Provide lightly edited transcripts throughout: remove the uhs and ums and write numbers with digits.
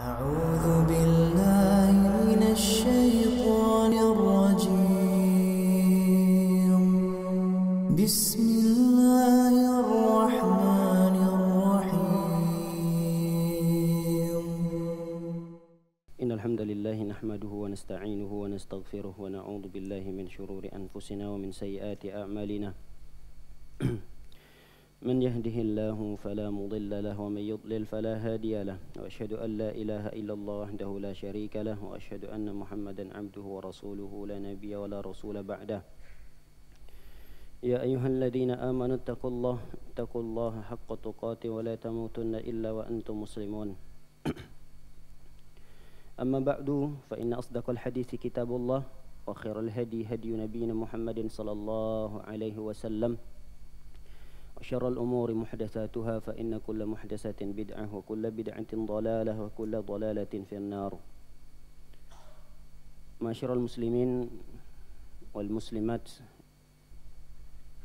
أعوذ بالله من الشيطان الرجيم بسم الله الرحمن الرحيم إن الحمد لله نحمده ونستعينه ونستغفره ونعوذ بالله من شرور أنفسنا ومن سيئات أعمالنا من يهده الله فلا مضل له ومن يضلل فلا هادي له وأشهد أن لا إله إلا الله وحده لا شريك له وأشهد أن محمدا عبده ورسوله لا نبي ولا رسول بعده يا أيها الذين آمنوا اتقوا الله حق تقاته ولا تموتن إلا وأنتم مسلمون أما بعد فإن أصدق الحديث كتاب الله وخير الهدي هدي نبينا محمد صلى الله عليه وسلم وشر الأمور محدثاتها فإن كل محدثة بدعة وكل بدعة ضلالة وكل ضلالة في النار. معاشر المسlimin wal muslimat,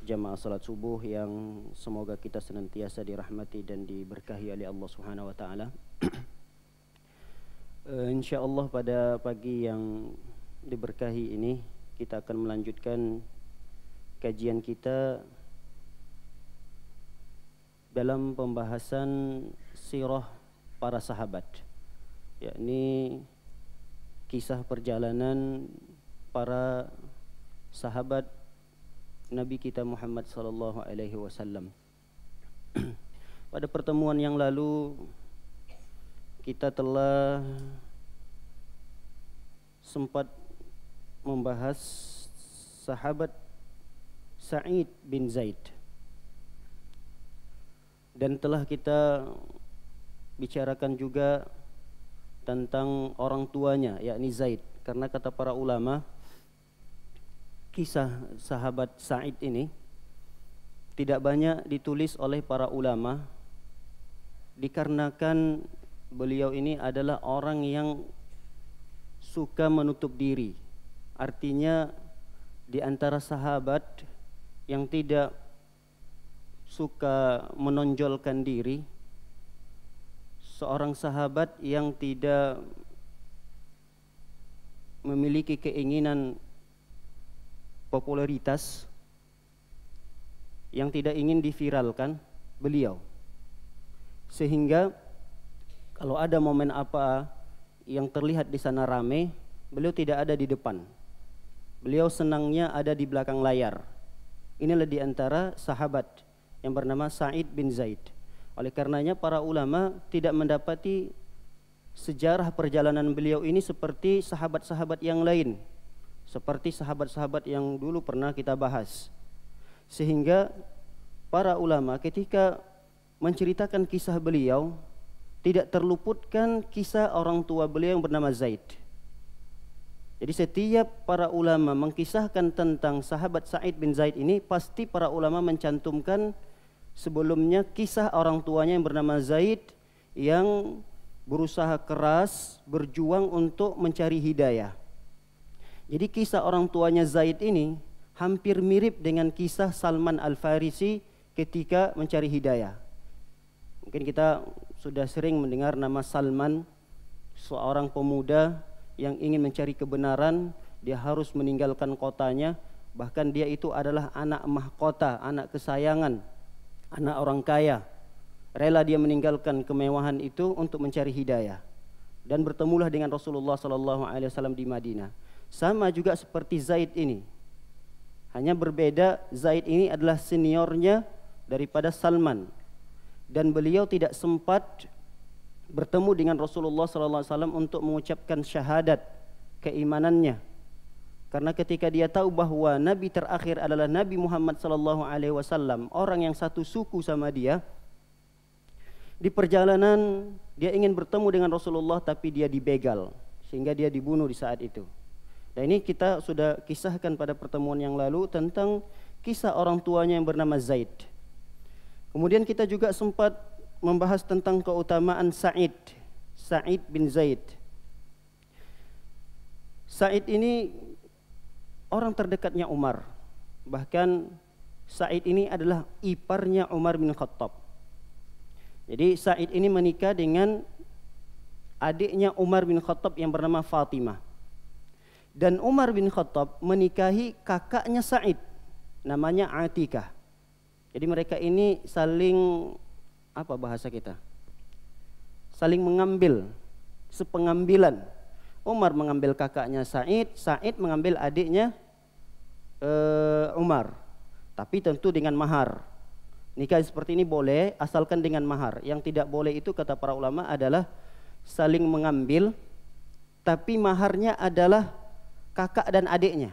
jamaah salat subuh yang semoga kita senantiasa dirahmati dan diberkahi oleh Allah Subhanahu wa taala. Insyaallah pada pagi yang diberkahi ini kita akan melanjutkan kajian kita dalam pembahasan sirah para sahabat, yakni kisah perjalanan para sahabat Nabi kita Muhammad sallallahu alaihi wasallam. Pada pertemuan yang lalu kita telah sempat membahas sahabat Sa'id bin Zaid, dan telah kita bicarakan juga tentang orang tuanya, yakni Zaid. Karena kata para ulama, kisah sahabat Sa'id ini tidak banyak ditulis oleh para ulama, dikarenakan beliau ini adalah orang yang suka menutup diri. Artinya di antara sahabat yang tidak suka menonjolkan diri, seorang sahabat yang tidak memiliki keinginan popularitas, yang tidak ingin diviralkan, beliau. Sehingga kalau ada momen apa yang terlihat di sana rame, beliau tidak ada di depan. Beliau senangnya ada di belakang layar. Inilah di antara sahabat yang bernama Sa'id bin Zaid. Oleh karenanya para ulama tidak mendapati sejarah perjalanan beliau ini seperti sahabat-sahabat yang lain, seperti sahabat-sahabat yang dulu pernah kita bahas. Sehingga para ulama ketika menceritakan kisah beliau tidak terluputkan kisah orang tua beliau yang bernama Zaid. Jadi setiap para ulama mengkisahkan tentang sahabat Sa'id bin Zaid ini, pasti para ulama mencantumkan sebelumnya kisah orang tuanya yang bernama Zaid yang berusaha keras berjuang untuk mencari hidayah. Jadi kisah orang tuanya Zaid ini hampir mirip dengan kisah Salman Al-Farisi ketika mencari hidayah. Mungkin kita sudah sering mendengar nama Salman, seorang pemuda yang ingin mencari kebenaran. Dia harus meninggalkan kotanya, bahkan dia itu adalah anak mahkota, anak kesayangan, anak orang kaya. Rela dia meninggalkan kemewahan itu untuk mencari hidayah, dan bertemulah dengan Rasulullah SAW di Madinah. Sama juga seperti Zaid ini, hanya berbeda Zaid ini adalah seniornya daripada Salman, dan beliau tidak sempat bertemu dengan Rasulullah SAW untuk mengucapkan syahadat keimanannya. Karena ketika dia tahu bahwa Nabi terakhir adalah Nabi Muhammad SAW, orang yang satu suku sama dia, di perjalanan dia ingin bertemu dengan Rasulullah tapi dia dibegal, sehingga dia dibunuh di saat itu. Dan ini kita sudah kisahkan pada pertemuan yang lalu tentang kisah orang tuanya yang bernama Zaid. Kemudian kita juga sempat membahas tentang keutamaan Sa'id bin Zaid. Sa'id ini orang terdekatnya Umar. Bahkan Sa'id ini adalah iparnya Umar bin Khattab. Jadi Sa'id ini menikah dengan adiknya Umar bin Khattab yang bernama Fatimah. Dan Umar bin Khattab menikahi kakaknya Sa'id, namanya Atikah. Jadi mereka ini saling, apa bahasa kita? Saling mengambil, sepengambilan. Umar mengambil kakaknya Sa'id, Sa'id mengambil adiknya Umar. Tapi tentu dengan mahar. Nikah seperti ini boleh asalkan dengan mahar. Yang tidak boleh itu kata para ulama adalah saling mengambil tapi maharnya adalah kakak dan adiknya.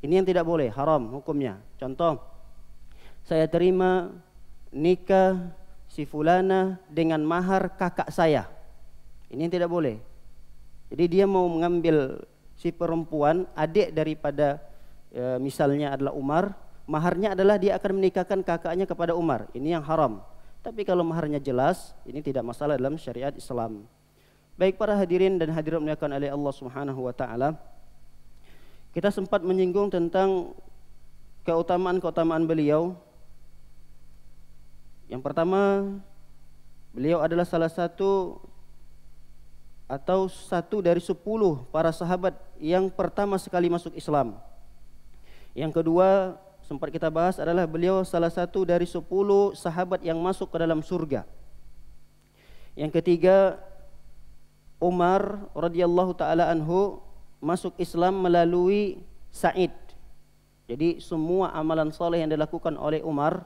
Ini yang tidak boleh, haram hukumnya. Contoh, saya terima nikah si fulana dengan mahar kakak saya. Ini yang tidak boleh. Jadi dia mau mengambil si perempuan, adik daripada misalnya adalah Umar, maharnya adalah dia akan menikahkan kakaknya kepada Umar. Ini yang haram. Tapi kalau maharnya jelas, ini tidak masalah dalam syariat Islam. Baik para hadirin dan hadirat dimuliakan oleh Allah Subhanahu wa taala, kita sempat menyinggung tentang keutamaan-keutamaan beliau. Yang pertama, beliau adalah salah satu atau satu dari 10 para sahabat yang pertama sekali masuk Islam. Yang kedua, sempat kita bahas adalah beliau salah satu dari 10 sahabat yang masuk ke dalam surga. Yang ketiga, Umar radhiyallahu taala anhu masuk Islam melalui Sa'id. Jadi semua amalan saleh yang dilakukan oleh Umar,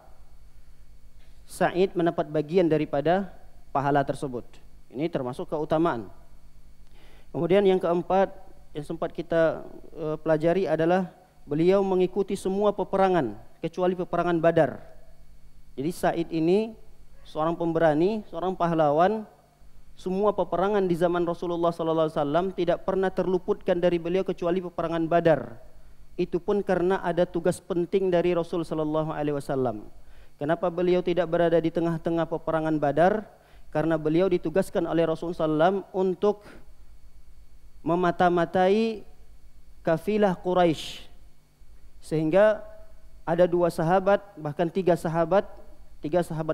Sa'id mendapat bagian daripada pahala tersebut. Ini termasuk keutamaan. Kemudian yang keempat yang sempat kita pelajari adalah beliau mengikuti semua peperangan kecuali peperangan Badar. Jadi Sa'id ini seorang pemberani, seorang pahlawan. Semua peperangan di zaman Rasulullah SAW tidak pernah terluputkan dari beliau kecuali peperangan Badar. Itu pun karena ada tugas penting dari Rasul SAW. Kenapa beliau tidak berada di tengah-tengah peperangan Badar? Karena beliau ditugaskan oleh Rasul SAW untuk memata-matai kafilah Quraisy. Sehingga ada 2 sahabat, bahkan 3 sahabat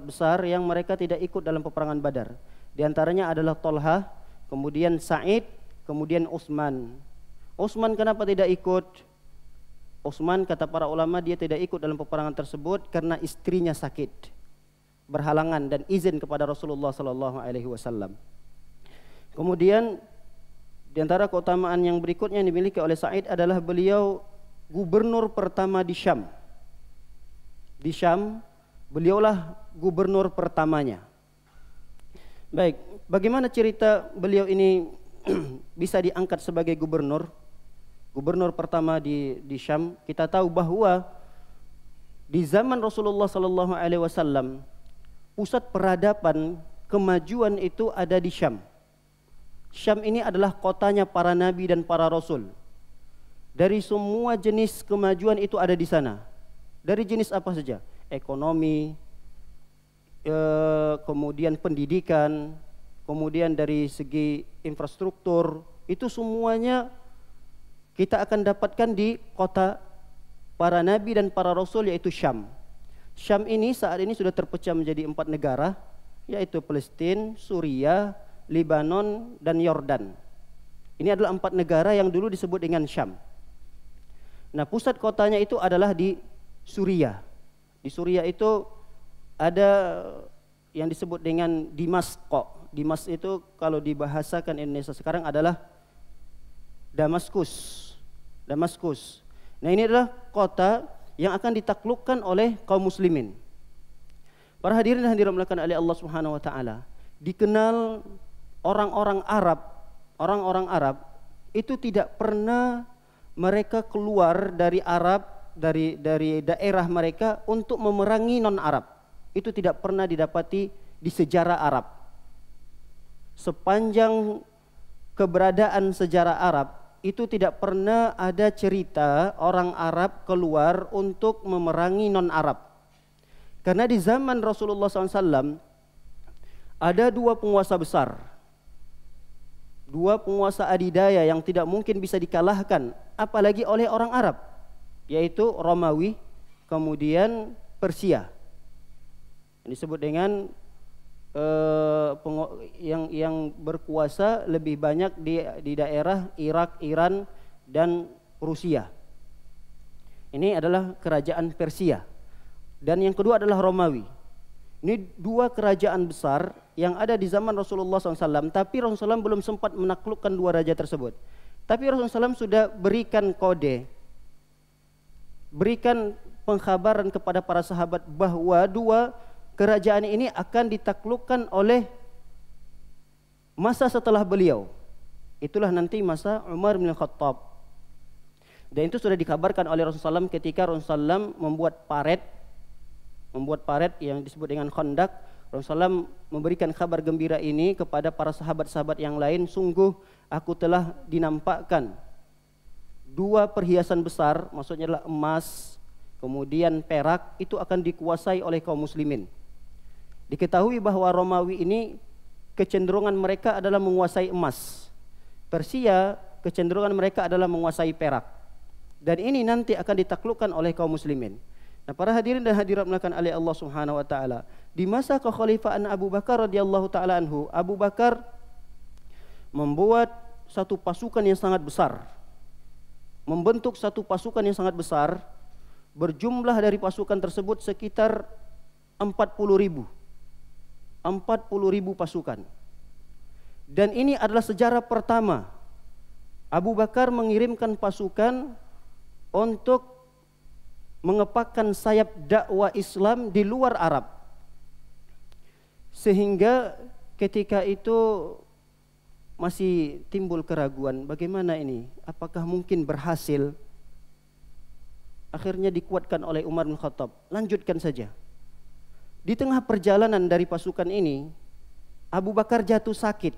besar yang mereka tidak ikut dalam peperangan Badar. Di antaranya adalah Tolha, kemudian Sa'id, kemudian Utsman. Utsman kenapa tidak ikut? Utsman kata para ulama dia tidak ikut dalam peperangan tersebut karena istrinya sakit, berhalangan dan izin kepada Rasulullah SAW. Kemudian di antara keutamaan yang berikutnya yang dimiliki oleh Sa'id adalah beliau gubernur pertama di Syam. Di Syam beliaulah gubernur pertamanya. Baik, bagaimana cerita beliau ini bisa diangkat sebagai gubernur pertama di Syam? Kita tahu bahwa di zaman Rasulullah SAW pusat peradaban kemajuan itu ada di Syam. Syam ini adalah kotanya para nabi dan para rasul. Dari semua jenis kemajuan itu ada di sana. Dari jenis apa saja? Ekonomi, kemudian pendidikan, kemudian dari segi infrastruktur, itu semuanya kita akan dapatkan di kota para nabi dan para rasul, yaitu Syam. Syam ini saat ini sudah terpecah menjadi 4 negara, yaitu Palestina, Suriah, Lebanon, dan Yordan. Ini adalah 4 negara yang dulu disebut dengan Syam. Nah, pusat kotanya itu adalah di Suriah. Di Suriah itu ada yang disebut dengan Damaskus. Dimas itu kalau dibahasakan Indonesia sekarang adalah Damaskus. Nah, ini adalah kota yang akan ditaklukkan oleh kaum muslimin. Para hadirin dan hadirat dimuliakan oleh Allah Subhanahu wa taala, dikenal orang-orang Arab itu tidak pernah mereka keluar dari Arab, dari daerah mereka untuk memerangi non-Arab. Itu tidak pernah didapati di sejarah Arab. Sepanjang keberadaan sejarah Arab, itu tidak pernah ada cerita orang Arab keluar untuk memerangi non-Arab. Karena di zaman Rasulullah SAW ada 2 penguasa besar, 2 penguasa adidaya yang tidak mungkin bisa dikalahkan, apalagi oleh orang Arab, yaitu Romawi, kemudian Persia. Disebut dengan yang berkuasa lebih banyak di daerah Irak, Iran dan Rusia. Ini adalah kerajaan Persia. Dan yang kedua adalah Romawi. Ini dua kerajaan besar yang ada di zaman Rasulullah SAW. Tapi Rasulullah SAW belum sempat menaklukkan dua raja tersebut. Tapi Rasulullah SAW sudah berikan kode, berikan pengkhabaran kepada para sahabat bahwa dua kerajaan ini akan ditaklukkan oleh masa setelah beliau. Itulah nanti masa Umar bin Khattab. Dan itu sudah dikabarkan oleh Rasulullah SAW ketika Rasulullah SAW membuat paret yang disebut dengan Khandaq. Rasulullah SAW memberikan kabar gembira ini kepada para sahabat-sahabat yang lain. Sungguh aku telah dinampakkan dua perhiasan besar, maksudnya adalah emas, kemudian perak, itu akan dikuasai oleh kaum muslimin. Diketahui bahwa Romawi ini kecenderungan mereka adalah menguasai emas. Persia kecenderungan mereka adalah menguasai perak. Dan ini nanti akan ditaklukkan oleh kaum muslimin. Nah, para hadirin dan hadirat melakukan oleh Allah Subhanahu wa taala, di masa kekhalifahan Abu Bakar radhiyallahu taala anhu, Abu Bakar membuat satu pasukan yang sangat besar. Membentuk satu pasukan yang sangat besar, berjumlah dari pasukan tersebut sekitar 40.000 pasukan. Dan ini adalah sejarah pertama Abu Bakar mengirimkan pasukan untuk mengepakkan sayap dakwah Islam di luar Arab. Sehingga ketika itu masih timbul keraguan, bagaimana ini? Apakah mungkin berhasil? Akhirnya dikuatkan oleh Umar bin Khattab, lanjutkan saja. Di tengah perjalanan dari pasukan ini, Abu Bakar jatuh sakit.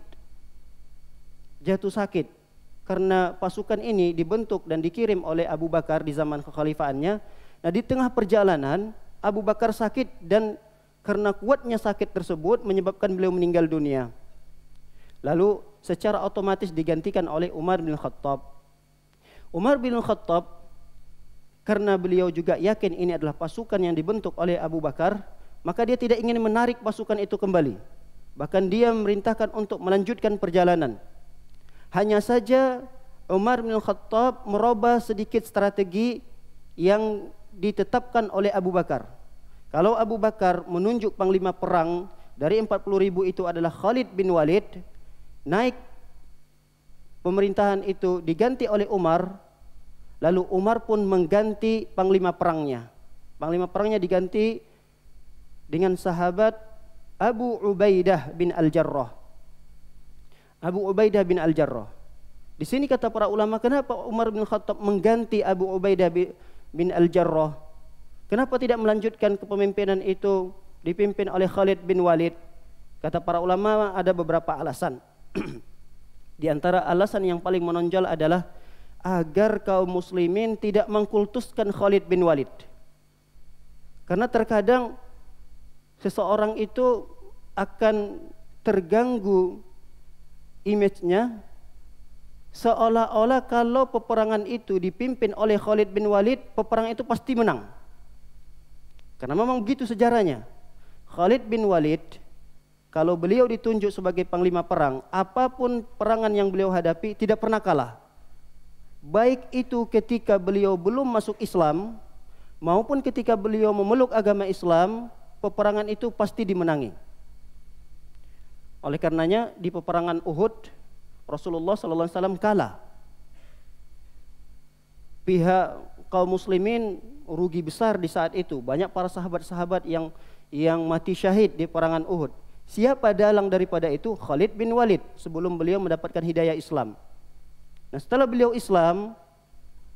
Karena pasukan ini dibentuk dan dikirim oleh Abu Bakar di zaman kekhalifahannya. Nah, di tengah perjalanan Abu Bakar sakit, dan karena kuatnya sakit tersebut menyebabkan beliau meninggal dunia. Lalu secara otomatis digantikan oleh Umar bin Khattab. Umar bin Khattab, karena beliau juga yakin ini adalah pasukan yang dibentuk oleh Abu Bakar, maka dia tidak ingin menarik pasukan itu kembali. Bahkan dia memerintahkan untuk melanjutkan perjalanan. Hanya saja Umar bin Khattab merubah sedikit strategi yang ditetapkan oleh Abu Bakar. Kalau Abu Bakar menunjuk panglima perang dari 40.000 itu adalah Khalid bin Walid, naik pemerintahan itu diganti oleh Umar, lalu Umar pun mengganti panglima perangnya. Panglima perangnya diganti dengan sahabat Abu Ubaidah bin Al-Jarrah. Abu Ubaidah bin Al-Jarrah. Di sini kata para ulama, kenapa Umar bin Khattab mengganti Abu Ubaidah bin Al-Jarrah? Kenapa tidak melanjutkan kepemimpinan itu dipimpin oleh Khalid bin Walid? Kata para ulama ada beberapa alasan. Di antara alasan yang paling menonjol adalah agar kaum muslimin tidak mengkultuskan Khalid bin Walid. Karena terkadang seseorang itu akan terganggu image-nya, seolah-olah kalau peperangan itu dipimpin oleh Khalid bin Walid, peperangan itu pasti menang. Karena memang begitu sejarahnya. Khalid bin Walid, kalau beliau ditunjuk sebagai panglima perang, apapun perangan yang beliau hadapi tidak pernah kalah. Baik itu ketika beliau belum masuk Islam, maupun ketika beliau memeluk agama Islam, peperangan itu pasti dimenangi. Oleh karenanya di peperangan Uhud, Rasulullah SAW kalah. Pihak kaum muslimin rugi besar di saat itu. Banyak para sahabat-sahabat yang mati syahid di peperangan Uhud. Siapa dalang daripada itu? Khalid bin Walid, sebelum beliau mendapatkan hidayah Islam. Nah, setelah beliau Islam,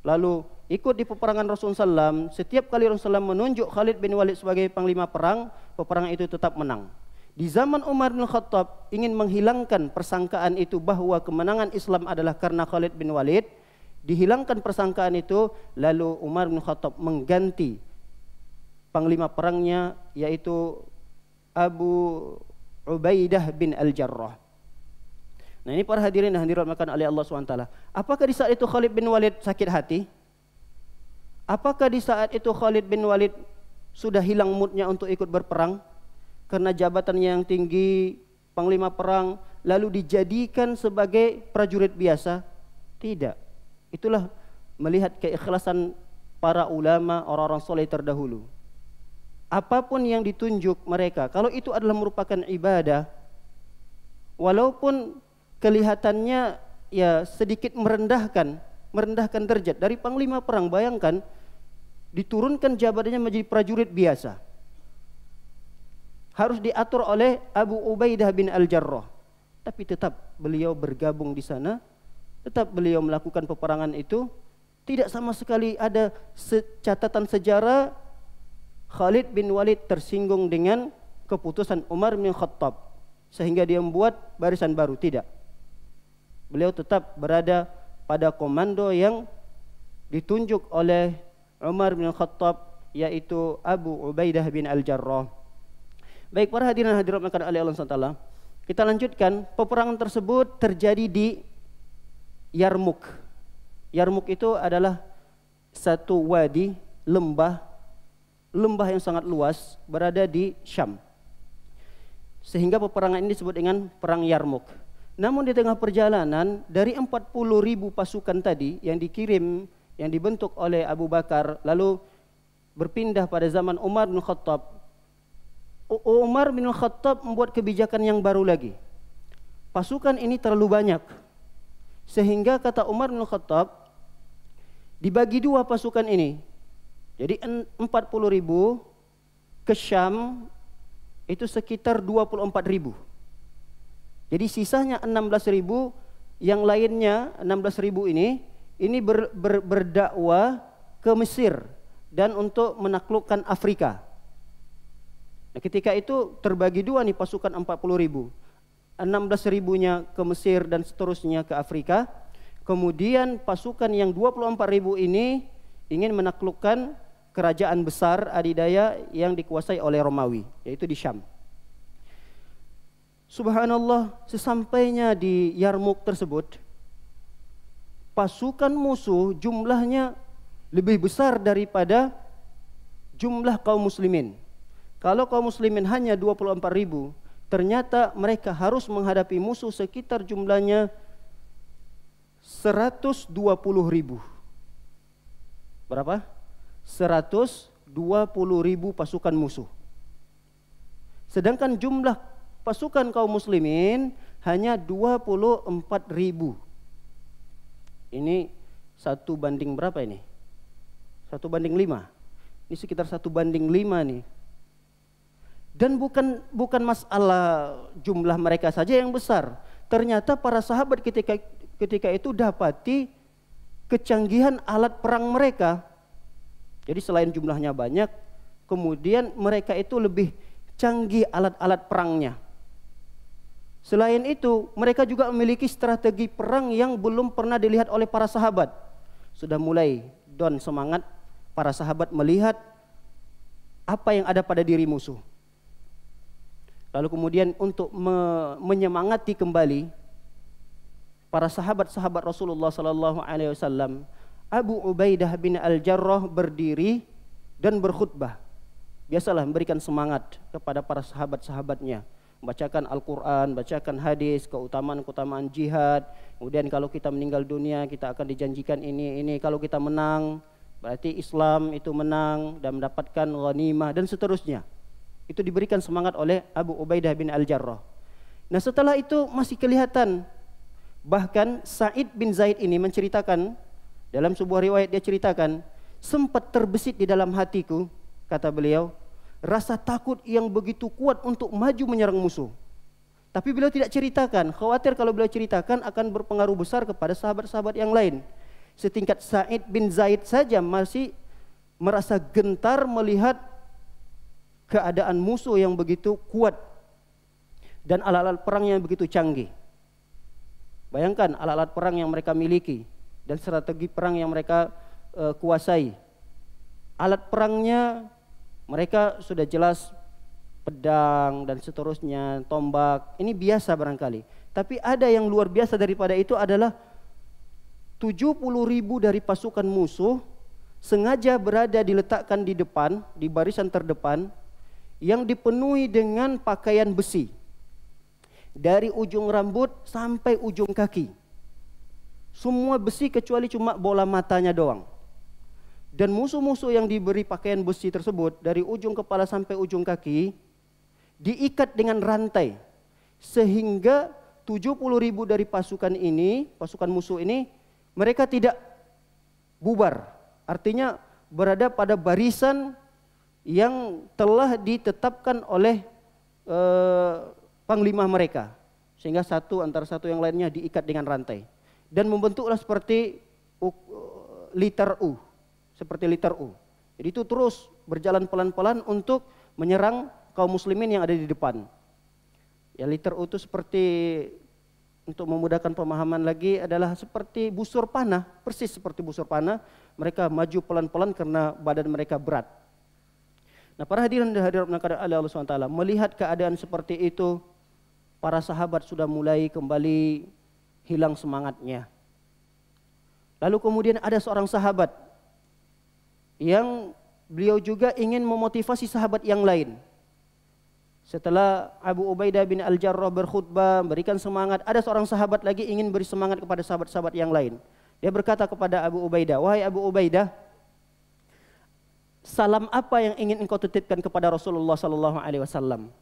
lalu ikut di peperangan Rasulullah SAW, setiap kali Rasulullah SAW menunjuk Khalid bin Walid sebagai panglima perang, peperangan itu tetap menang. Di zaman Umar bin Khattab ingin menghilangkan persangkaan itu bahwa kemenangan Islam adalah karena Khalid bin Walid, dihilangkan persangkaan itu, lalu Umar bin Khattab mengganti panglima perangnya, yaitu Abu Ubaidah bin Al-Jarrah. Nah, ini para hadirin dan hadirat makan oleh Allah SWT. Apakah di saat itu Khalid bin Walid sakit hati? Apakah di saat itu Khalid bin Walid sudah hilang moodnya untuk ikut berperang? karena jabatannya yang tinggi, panglima perang, lalu dijadikan sebagai prajurit biasa? Tidak. Itulah melihat keikhlasan para ulama, orang-orang soleh terdahulu. Apapun yang ditunjuk mereka, kalau itu adalah merupakan ibadah, walaupun kelihatannya ya sedikit merendahkan derajat dari panglima perang, bayangkan diturunkan jabatannya menjadi prajurit biasa. Harus diatur oleh Abu Ubaidah bin Al-Jarrah. Tapi tetap beliau bergabung di sana, tetap beliau melakukan peperangan itu. Tidak sama sekali ada catatan sejarah Khalid bin Walid tersinggung dengan keputusan Umar bin Khattab sehingga dia membuat barisan baru. Tidak. Beliau tetap berada pada komando yang ditunjuk oleh Umar bin Khattab, yaitu Abu Ubaidah bin Al-Jarrah. Baik, para hadirin hadirat maka oleh Allah SWT, kita lanjutkan. Peperangan tersebut terjadi di Yarmuk. Yarmuk itu adalah satu wadi, lembah yang sangat luas berada di Syam. Sehingga peperangan ini disebut dengan perang Yarmuk. Namun di tengah perjalanan, dari 40.000 pasukan tadi yang dikirim, yang dibentuk oleh Abu Bakar, lalu berpindah pada zaman Umar bin Khattab. Umar bin Khattab membuat kebijakan yang baru lagi. Pasukan ini terlalu banyak, sehingga kata Umar bin Khattab, dibagi dua pasukan ini. Jadi 40.000 ke Syam itu sekitar 24.000. Jadi sisanya 16.000, yang lainnya 16.000 ini berdakwah ke Mesir dan untuk menaklukkan Afrika. Nah, ketika itu terbagi dua nih pasukan 40.000. 16.000-nya ke Mesir dan seterusnya ke Afrika. Kemudian pasukan yang 24.000 ini ingin menaklukkan kerajaan besar adidaya yang dikuasai oleh Romawi, yaitu di Syam. Subhanallah, sesampainya di Yarmuk tersebut, pasukan musuh jumlahnya lebih besar daripada jumlah kaum muslimin. Kalau kaum muslimin hanya 24.000, ternyata mereka harus menghadapi musuh sekitar jumlahnya 120.000. Berapa? 120.000 pasukan musuh. Sedangkan jumlah pasukan kaum muslimin hanya 24.000. Ini 1 banding berapa ini? 1 banding 5. Ini sekitar 1 banding 5 nih. Dan bukan masalah jumlah mereka saja yang besar. Ternyata para sahabat ketika itu dapati kecanggihan alat perang mereka. Jadi selain jumlahnya banyak, kemudian mereka itu lebih canggih alat-alat perangnya. Selain itu, mereka juga memiliki strategi perang yang belum pernah dilihat oleh para sahabat. Sudah mulai down semangat para sahabat melihat apa yang ada pada diri musuh. Lalu kemudian untuk menyemangati kembali para sahabat-sahabat Rasulullah SAW, Abu Ubaidah bin Al-Jarrah berdiri dan berkhutbah. Biasalah memberikan semangat kepada para sahabat-sahabatnya. Membacakan Al-Quran, bacakan hadis, keutamaan-keutamaan jihad. Kemudian kalau kita meninggal dunia, kita akan dijanjikan ini. Kalau kita menang, berarti Islam itu menang dan mendapatkan ghanimah dan seterusnya. Itu diberikan semangat oleh Abu Ubaidah bin Al-Jarrah. Nah, setelah itu masih kelihatan. Bahkan Sa'id bin Zaid ini menceritakan, dalam sebuah riwayat dia ceritakan, sempat terbesit di dalam hatiku, kata beliau, rasa takut yang begitu kuat untuk maju menyerang musuh. Tapi beliau tidak ceritakan, khawatir kalau beliau ceritakan akan berpengaruh besar kepada sahabat-sahabat yang lain. Setingkat Sa'id bin Zaid saja masih merasa gentar melihat keadaan musuh yang begitu kuat dan alat-alat perang yang begitu canggih. Bayangkan alat-alat perang yang mereka miliki dan strategi perang yang mereka kuasai. Alat perangnya mereka sudah jelas pedang dan seterusnya, tombak. Ini biasa barangkali. Tapi ada yang luar biasa daripada itu adalah 70.000 dari pasukan musuh sengaja berada diletakkan di depan, di barisan terdepan. yang dipenuhi dengan pakaian besi dari ujung rambut sampai ujung kaki. Semua besi kecuali cuma bola matanya doang. Dan musuh-musuh yang diberi pakaian besi tersebut dari ujung kepala sampai ujung kaki diikat dengan rantai, sehingga 70.000 dari pasukan ini, pasukan musuh ini, mereka tidak bubar. Artinya berada pada barisan yang telah ditetapkan oleh panglima mereka, sehingga satu antara satu yang lainnya diikat dengan rantai dan membentuklah seperti liter U, seperti liter U. Jadi itu terus berjalan pelan-pelan untuk menyerang kaum muslimin yang ada di depan. Ya, liter U itu seperti, untuk memudahkan pemahaman lagi, adalah seperti busur panah, persis seperti busur panah. Mereka maju pelan-pelan karena badan mereka berat. Nah, para hadirin dan hadirat oleh Allah SWT, melihat keadaan seperti itu, para sahabat sudah mulai kembali hilang semangatnya. Lalu kemudian ada seorang sahabat yang beliau juga ingin memotivasi sahabat yang lain. Setelah Abu Ubaidah bin Al-Jarrah berkhutbah, berikan semangat, ada seorang sahabat lagi ingin beri semangat kepada sahabat-sahabat yang lain. Dia berkata kepada Abu Ubaidah, "Wahai Abu Ubaidah, salam apa yang ingin engkau titipkan kepada Rasulullah sallallahu alaihi wasallam?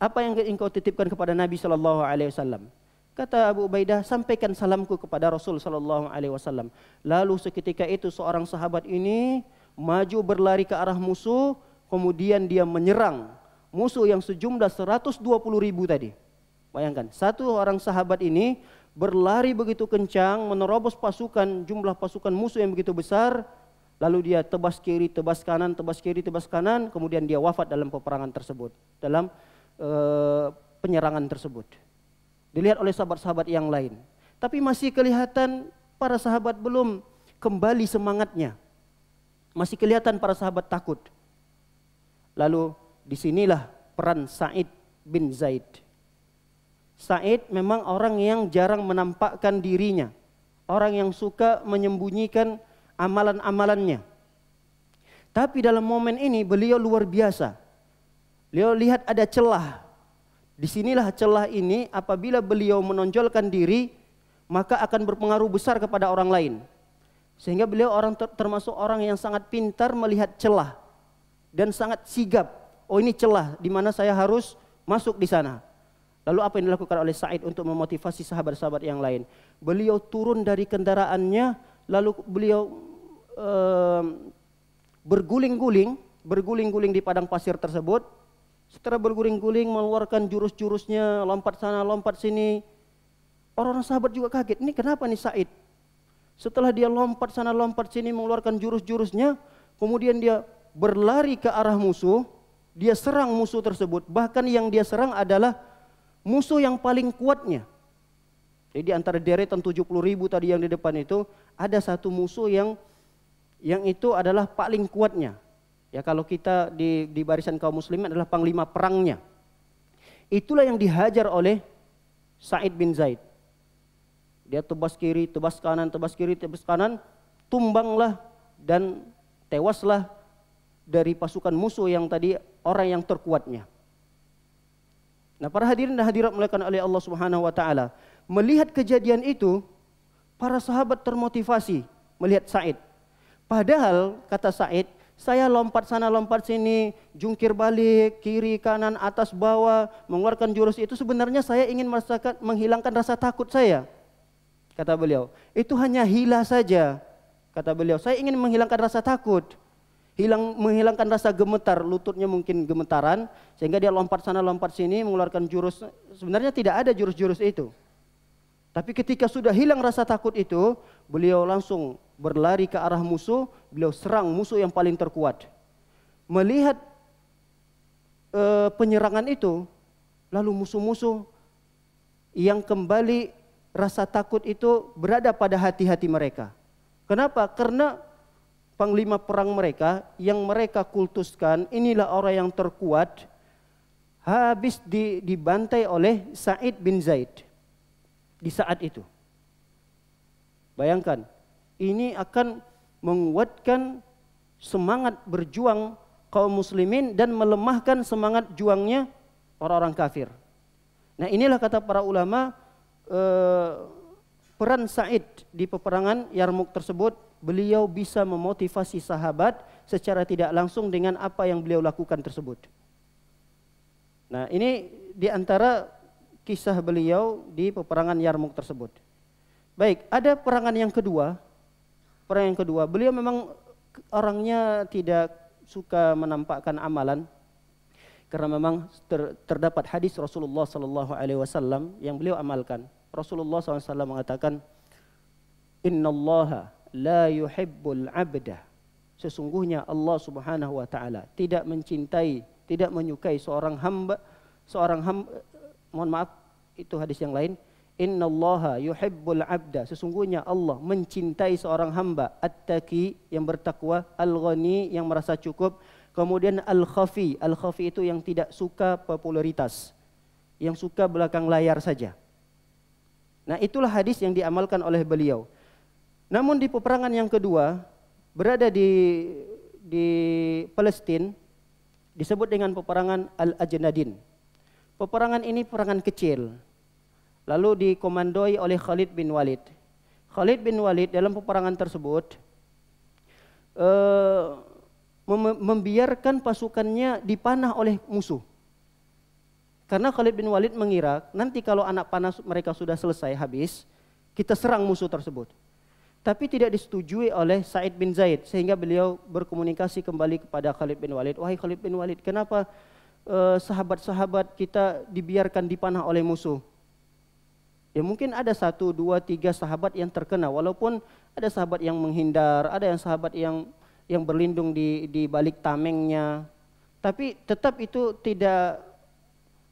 Apa yang ingin engkau titipkan kepada Nabi sallallahu alaihi wasallam?" Kata Abu Ubaidah, "Sampaikan salamku kepada Rasul sallallahu alaihi wasallam." Lalu seketika itu seorang sahabat ini maju berlari ke arah musuh, kemudian dia menyerang musuh yang sejumlah 120.000 tadi. Bayangkan, satu orang sahabat ini berlari begitu kencang, menerobos pasukan, jumlah pasukan musuh yang begitu besar, lalu dia tebas kiri, tebas kanan, tebas kiri, tebas kanan, kemudian dia wafat dalam peperangan tersebut, dalam penyerangan tersebut. Dilihat oleh sahabat-sahabat yang lain. Tapi masih kelihatan para sahabat belum kembali semangatnya. Masih kelihatan para sahabat takut. Lalu disinilah peran Sa'id bin Zaid. Sa'id memang orang yang jarang menampakkan dirinya, orang yang suka menyembunyikan amalan-amalannya. Tapi dalam momen ini beliau luar biasa. Beliau lihat ada celah. Disinilah celah ini, apabila beliau menonjolkan diri, maka akan berpengaruh besar kepada orang lain. Sehingga beliau termasuk orang yang sangat pintar melihat celah dan sangat sigap. Oh, ini celah di mana saya harus masuk di sana. Lalu apa yang dilakukan oleh Sa'id untuk memotivasi sahabat-sahabat yang lain? Beliau turun dari kendaraannya, lalu beliau berguling-guling di padang pasir tersebut. Setelah berguling-guling mengeluarkan jurus-jurusnya, lompat sana, lompat sini. Orang-orang sahabat juga kaget, ini kenapa nih Sa'id? Setelah dia lompat sana, lompat sini, mengeluarkan jurus-jurusnya, kemudian dia berlari ke arah musuh. Dia serang musuh tersebut, bahkan yang dia serang adalah musuh yang paling kuatnya. Jadi antara deretan 70.000 tadi yang di depan itu, ada satu musuh yang itu adalah paling kuatnya. Ya, kalau kita di barisan kaum muslimin adalah panglima perangnya. Itulah yang dihajar oleh Sa'id bin Zaid. Dia tebas kiri, tebas kanan, tebas kiri, tebas kanan, tumbanglah dan tewaslah dari pasukan musuh yang tadi orang yang terkuatnya. Nah, para hadirin dan hadirat dimuliakan oleh Allah Subhanahu wa taala, melihat kejadian itu, para sahabat termotivasi melihat Sa'id. Padahal kata Sa'id, saya lompat sana lompat sini, jungkir balik, kiri kanan, atas bawah, mengeluarkan jurus itu, sebenarnya saya ingin menghilangkan rasa takut saya. Kata beliau, itu hanya hila saja. Kata beliau, saya ingin menghilangkan rasa takut. Menghilangkan rasa gemetar, lututnya mungkin gemetaran, sehingga dia lompat sana lompat sini, mengeluarkan jurus. Sebenarnya tidak ada jurus-jurus itu. Tapi ketika sudah hilang rasa takut itu, beliau langsung berlari ke arah musuh, beliau serang musuh yang paling terkuat. Melihat penyerangan itu, lalu musuh-musuh yang kembali rasa takut itu berada pada hati-hati mereka. Kenapa? Karena panglima perang mereka yang mereka kultuskan, inilah orang yang terkuat, habis dibantai oleh Sa'id bin Zaid di saat itu. Bayangkan, ini akan menguatkan semangat berjuang kaum muslimin dan melemahkan semangat juangnya orang-orang kafir. Nah, inilah kata para ulama peran Sa'id di peperangan Yarmuk tersebut. Beliau bisa memotivasi sahabat secara tidak langsung dengan apa yang beliau lakukan tersebut. Nah, ini di antara kisah beliau di peperangan Yarmuk tersebut. Baik, ada peperangan yang kedua. Peperangan yang kedua, beliau memang orangnya tidak suka menampakkan amalan, karena memang terdapat hadis Rasulullah SAW yang beliau amalkan. Rasulullah SAW mengatakan, Innallaha la yuhibbul abda. Sesungguhnya Allah Subhanahu wa taala tidak mencintai, tidak menyukai seorang hamba, mohon maaf, itu hadis yang lain. Innallaha yuhibbul abda. Sesungguhnya Allah mencintai seorang hamba, at-taqi yang bertakwa, al-ghani yang merasa cukup, kemudian al-khafi. Al-khafi itu yang tidak suka popularitas, yang suka belakang layar saja. Nah, itulah hadis yang diamalkan oleh beliau. Namun di peperangan yang kedua, berada di Palestina, disebut dengan peperangan Al-Ajnadin. Peperangan ini peperangan kecil, lalu dikomandoi oleh Khalid bin Walid. Khalid bin Walid dalam peperangan tersebut membiarkan pasukannya dipanah oleh musuh. Karena Khalid bin Walid mengira nanti kalau anak panah mereka sudah selesai habis, kita serang musuh tersebut. Tapi tidak disetujui oleh Sa'id bin Zaid, sehingga beliau berkomunikasi kembali kepada Khalid bin Walid. Wahai Khalid bin Walid, kenapa sahabat-sahabat kita dibiarkan dipanah oleh musuh? Ya mungkin ada 1, 2, 3 sahabat yang terkena, walaupun ada sahabat yang menghindar, ada yang sahabat yang berlindung di balik tamengnya. Tapi tetap itu tidak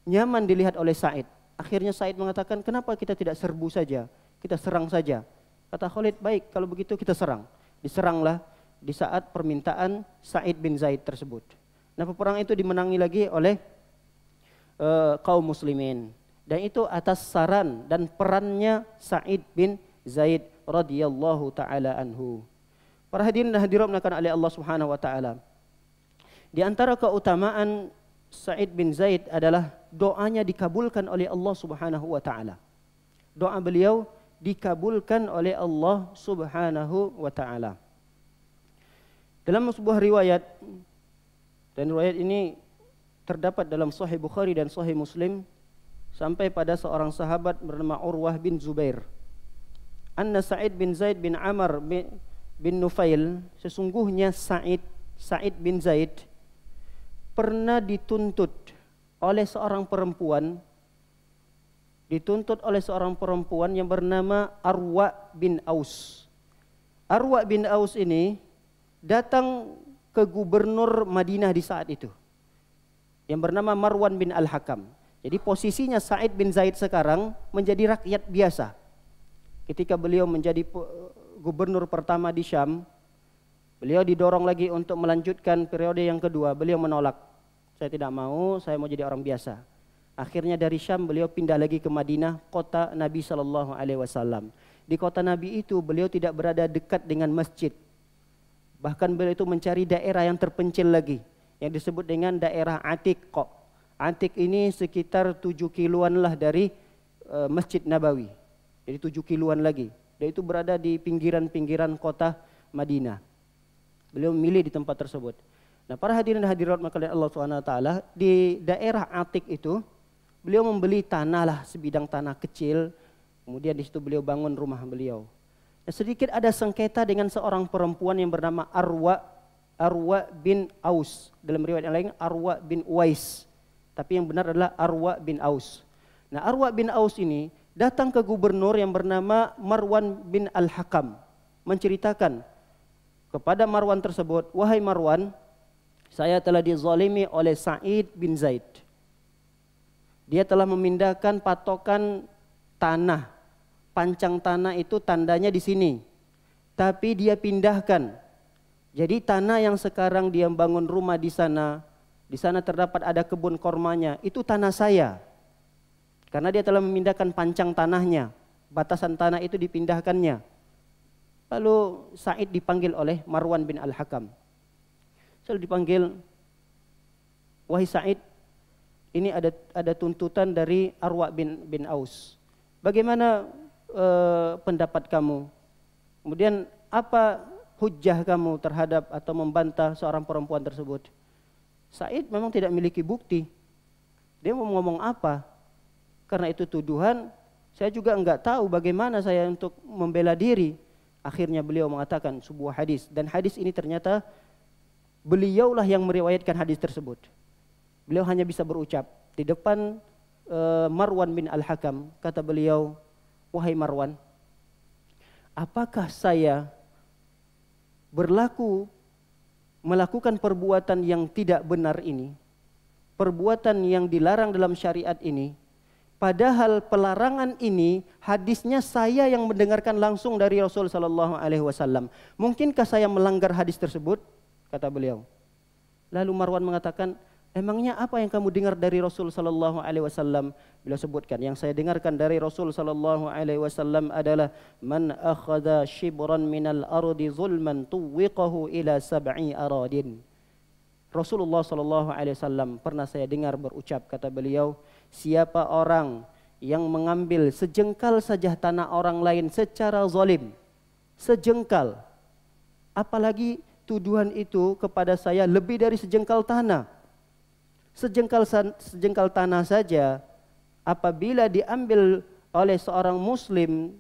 nyaman dilihat oleh Sa'id. Akhirnya Sa'id mengatakan, kenapa kita tidak serbu saja, kita serang saja. Kata Khalid, baik kalau begitu kita serang. Diseranglah di saat permintaan Sa'id bin Zaid tersebut. Nah, peperangan itu dimenangi lagi oleh kaum muslimin. Dan itu atas saran dan perannya Sa'id bin Zaid radhiyallahu taala anhu. Para hadirin dan hadirat dimuliakan oleh Allah Subhanahu wa taala. Di antara keutamaan Sa'id bin Zaid adalah doanya dikabulkan oleh Allah Subhanahu wa taala. Doa beliau dikabulkan oleh Allah Subhanahu wa taala. Dalam sebuah riwayat, dan riwayat ini terdapat dalam Sahih Bukhari dan Sahih Muslim, sampai pada seorang sahabat bernama Urwah bin Zubair. Anna Sa'id bin Zaid bin Amr bin Nufail, sesungguhnya Sa'id bin Zaid pernah dituntut oleh seorang perempuan, yang bernama Arwa bin Aus. Arwa bin Aus ini datang ke gubernur Madinah di saat itu, yang bernama Marwan bin Al-Hakam. Jadi posisinya Sa'id bin Zaid sekarang menjadi rakyat biasa. Ketika beliau menjadi gubernur pertama di Syam, beliau didorong lagi untuk melanjutkan periode yang kedua. Beliau menolak. Saya tidak mau, saya mau jadi orang biasa. Akhirnya dari Syam beliau pindah lagi ke Madinah, kota Nabi SAW. Di kota Nabi itu beliau tidak berada dekat dengan masjid. Bahkan beliau itu mencari daerah yang terpencil lagi, yang disebut dengan daerah Atiq. Atiq ini sekitar 7 kiloan lah dari Masjid Nabawi. Jadi 7 kiloan lagi. Dan itu berada di pinggiran-pinggiran kota Madinah. Beliau memilih di tempat tersebut. Nah, para hadirin dan hadirat makhluk Allah SWT, di daerah Atiq itu beliau membeli tanah lah, sebidang tanah kecil. Kemudian di situ beliau bangun rumah beliau. Nah, sedikit ada sengketa dengan seorang perempuan yang bernama Arwa bin Aus. Dalam riwayat yang lain Arwa bin Uwais. Tapi yang benar adalah Arwa bin Aus. Nah, Arwa bin Aus ini datang ke gubernur yang bernama Marwan bin Al-Hakam, menceritakan kepada Marwan tersebut, wahai Marwan, saya telah dizalimi oleh Sa'id bin Zaid. Dia telah memindahkan patokan tanah, pancang tanah itu tandanya di sini, tapi dia pindahkan. Jadi tanah yang sekarang dia bangun rumah di sana terdapat ada kebun kormanya, itu tanah saya. Karena dia telah memindahkan pancang tanahnya, batasan tanah itu dipindahkannya. Lalu Sa'id dipanggil oleh Marwan bin Al-Hakam. Setelah dipanggil, wahai Sa'id, ini ada tuntutan dari Arwa bin Aus. Bagaimana pendapat kamu? Kemudian apa hujjah kamu terhadap atau membantah seorang perempuan tersebut? Sa'id memang tidak memiliki bukti. Dia mau ngomong apa? Karena itu tuduhan, saya juga enggak tahu bagaimana saya untuk membela diri. Akhirnya beliau mengatakan sebuah hadis, dan hadis ini ternyata beliaulah yang meriwayatkan hadis tersebut. Beliau hanya bisa berucap di depan Marwan bin Al-Hakam. Kata beliau, wahai Marwan, apakah saya melakukan perbuatan yang tidak benar ini, perbuatan yang dilarang dalam syariat ini, padahal pelarangan ini hadisnya saya yang mendengarkan langsung dari Rasul sallallahu alaihi wasallam. Mungkinkah saya melanggar hadis tersebut? Kata beliau. Lalu Marwan mengatakan, emangnya apa yang kamu dengar dari Rasul sallallahu alaihi wasallam? Beliau sebutkan, yang saya dengarkan dari Rasul sallallahu alaihi wasallam adalah man akhadha shibran minal ardi zulman tuwiqahu ila sab'i aradin. Rasulullah sallallahu alaihi wasallam pernah saya dengar berucap, kata beliau, siapa orang yang mengambil sejengkal saja tanah orang lain secara zalim, sejengkal, apalagi tuduhan itu kepada saya lebih dari sejengkal tanah. Sejengkal tanah saja apabila diambil oleh seorang muslim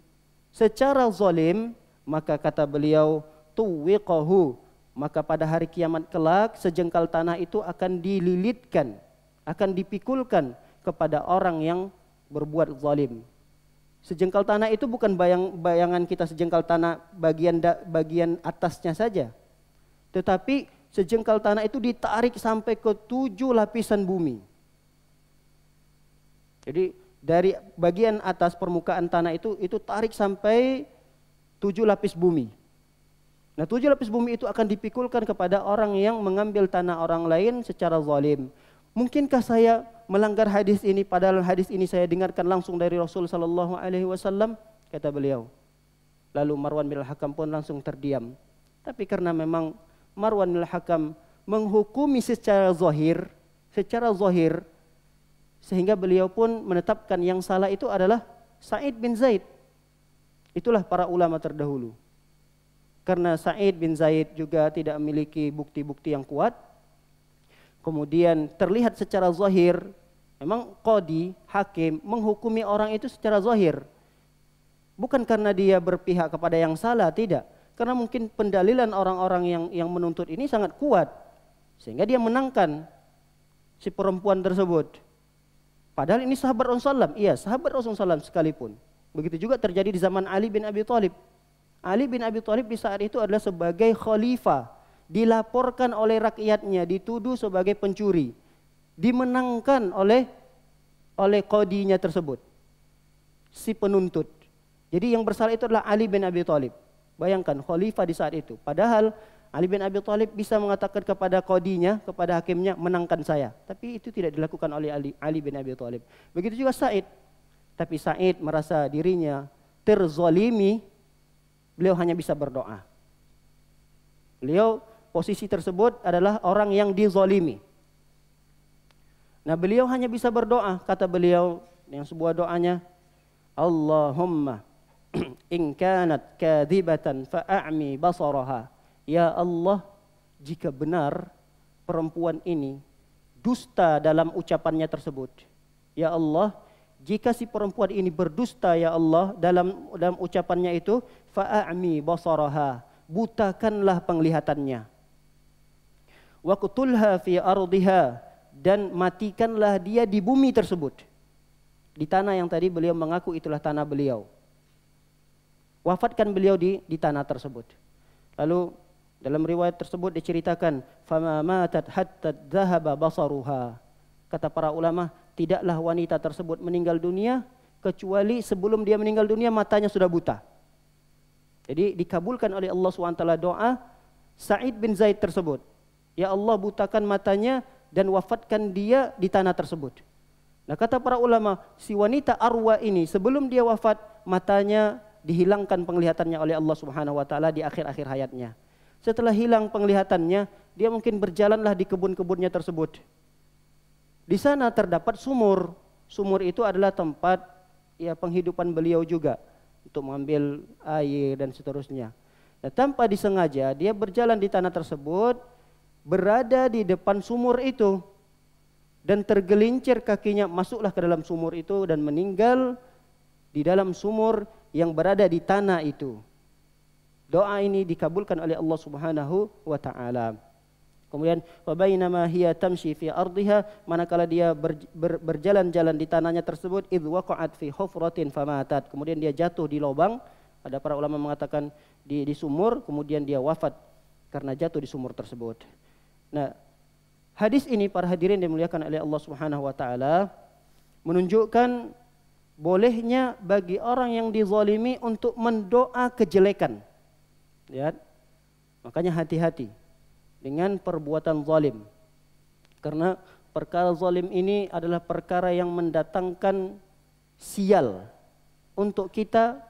secara zalim, maka kata beliau tuwiqahu, maka pada hari kiamat kelak sejengkal tanah itu akan dililitkan, akan dipikulkan kepada orang yang berbuat zalim. Sejengkal tanah itu bukan bayangan kita sejengkal tanah bagian atasnya saja, tetapi sejengkal tanah itu ditarik sampai ke 7 lapisan bumi. Jadi dari bagian atas permukaan tanah itu tarik sampai 7 lapis bumi. Nah 7 lapis bumi itu akan dipikulkan kepada orang yang mengambil tanah orang lain secara zalim. Mungkinkah saya melanggar hadis ini padahal hadis ini saya dengarkan langsung dari Rasul sallallahu alaihi wasallam? Kata beliau. Lalu Marwan bin Al-Hakam pun langsung terdiam. Tapi karena memang Marwan bin Al-Hakam menghukumi secara zahir, sehingga beliau pun menetapkan yang salah itu adalah Sa'id bin Zaid. Itulah para ulama terdahulu. Karena Sa'id bin Zaid juga tidak memiliki bukti-bukti yang kuat, kemudian terlihat secara zahir, memang qadi, hakim menghukumi orang itu secara zahir. Bukan karena dia berpihak kepada yang salah, tidak. Karena mungkin pendalilan orang-orang yang menuntut ini sangat kuat, sehingga dia menangkan si perempuan tersebut. Padahal ini sahabat Rasulullah SAW, iya sahabat Rasulullah SAW sekalipun. Begitu juga terjadi di zaman Ali bin Abi Thalib. Ali bin Abi Thalib di saat itu adalah sebagai khalifah, dilaporkan oleh rakyatnya, dituduh sebagai pencuri, dimenangkan oleh qadinya tersebut, si penuntut. Jadi yang bersalah itu adalah Ali bin Abi Thalib. Bayangkan khalifah di saat itu. Padahal Ali bin Abi Thalib bisa mengatakan kepada qadinya, kepada hakimnya, menangkan saya. Tapi itu tidak dilakukan oleh Ali bin Abi Thalib. Begitu juga Sa'id. Tapi Sa'id merasa dirinya terzalimi, beliau hanya bisa berdoa. Beliau posisi tersebut adalah orang yang dizalimi. Nah beliau hanya bisa berdoa. Kata beliau yang sebuah doanya, Allahumma in kanat kadhibatan fa'ami basaraha. Ya Allah, jika benar perempuan ini dusta dalam ucapannya tersebut. Ya Allah, jika si perempuan ini berdusta ya Allah dalam ucapannya itu, fa'ami basaraha, butakanlah penglihatannya. Waqtulha fi ardiha, dan matikanlah dia di bumi tersebut. Di tanah yang tadi beliau mengaku itulah tanah beliau. Wafatkan beliau di tanah tersebut. Lalu dalam riwayat tersebut diceritakan, fama matat hatta dhahaba basaruha. Kata para ulama, tidaklah wanita tersebut meninggal dunia kecuali sebelum dia meninggal dunia matanya sudah buta. Jadi dikabulkan oleh Allah SWT doa Sa'id bin Zaid tersebut. Ya Allah, butakan matanya dan wafatkan dia di tanah tersebut. Nah kata para ulama, si wanita Arwa ini sebelum dia wafat matanya dihilangkan penglihatannya oleh Allah Subhanahu wa taala di akhir-akhir hayatnya. Setelah hilang penglihatannya, dia mungkin berjalanlah di kebun-kebunnya tersebut. Di sana terdapat sumur. Sumur itu adalah tempat ya penghidupan beliau juga untuk mengambil air dan seterusnya. Nah, tanpa disengaja dia berjalan di tanah tersebut, berada di depan sumur itu dan tergelincir kakinya, masuklah ke dalam sumur itu dan meninggal di dalam sumur yang berada di tanah itu. Doa ini dikabulkan oleh Allah Subhanahu wa taala. Kemudian fabainama hiya tamshi fi ardiha, manakala dia berjalan-jalan di tanahnya tersebut, idz waqa'at fi hufratin famatat, kemudian dia jatuh di lubang. Ada para ulama mengatakan di sumur, kemudian dia wafat karena jatuh di sumur tersebut. Nah, hadis ini para hadirin dimuliakan oleh Allah Subhanahu wa taala menunjukkan bolehnya bagi orang yang dizalimi untuk mendoa kejelekan. Lihat. Makanya hati-hati dengan perbuatan zalim. Karena perkara zalim ini adalah perkara yang mendatangkan sial untuk kita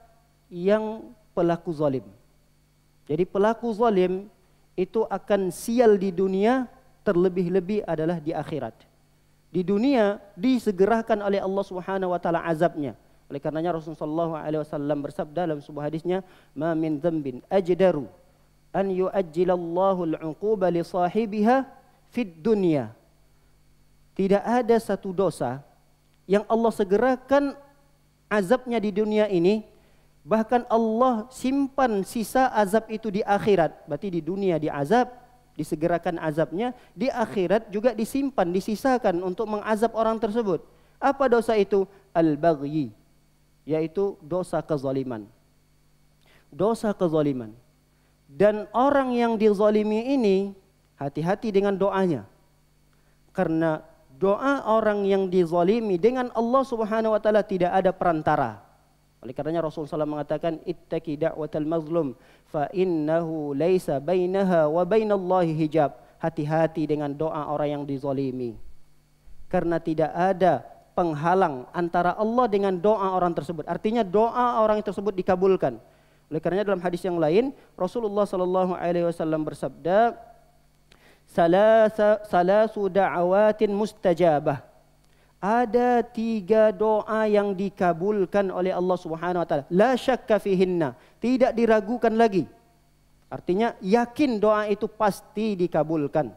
yang pelaku zalim. Jadi pelaku zalim itu akan sial di dunia, terlebih-lebih adalah di akhirat. Di dunia disegerakan oleh Allah Subhanahu wa taala azabnya. Oleh karenanya Rasulullah SAW bersabda dalam sebuah hadisnya, "Ma min dzambin ajdaru an yu'ajjilallahu al-'uquba li sahibiha fid dunya." Tidak ada satu dosa yang Allah segerakan azabnya di dunia ini, bahkan Allah simpan sisa azab itu di akhirat. Berarti di dunia diazab, disegerakan azabnya, di akhirat juga disimpan, disisakan untuk mengazab orang tersebut. Apa dosa itu? Al-baghyi, yaitu dosa kezaliman. Dosa kezaliman. Dan orang yang dizalimi ini hati-hati dengan doanya. Karena doa orang yang dizalimi dengan Allah Subhanahu wa taala tidak ada perantara. Oleh karenanya Rasulullah SAW mengatakan, ittaqi da'watal mazlum fa innahu laisa bainaha wa bainallahi hijab. Hati-hati dengan doa orang yang dizalimi. Karena tidak ada penghalang antara Allah dengan doa orang tersebut. Artinya doa orang tersebut dikabulkan. Oleh karenanya dalam hadis yang lain Rasulullah SAW bersabda, salasu da'awatin mustajabah. Ada 3 doa yang dikabulkan oleh Allah Subhanahu wa taala. La syakka fihinna, tidak diragukan lagi. Artinya yakin doa itu pasti dikabulkan.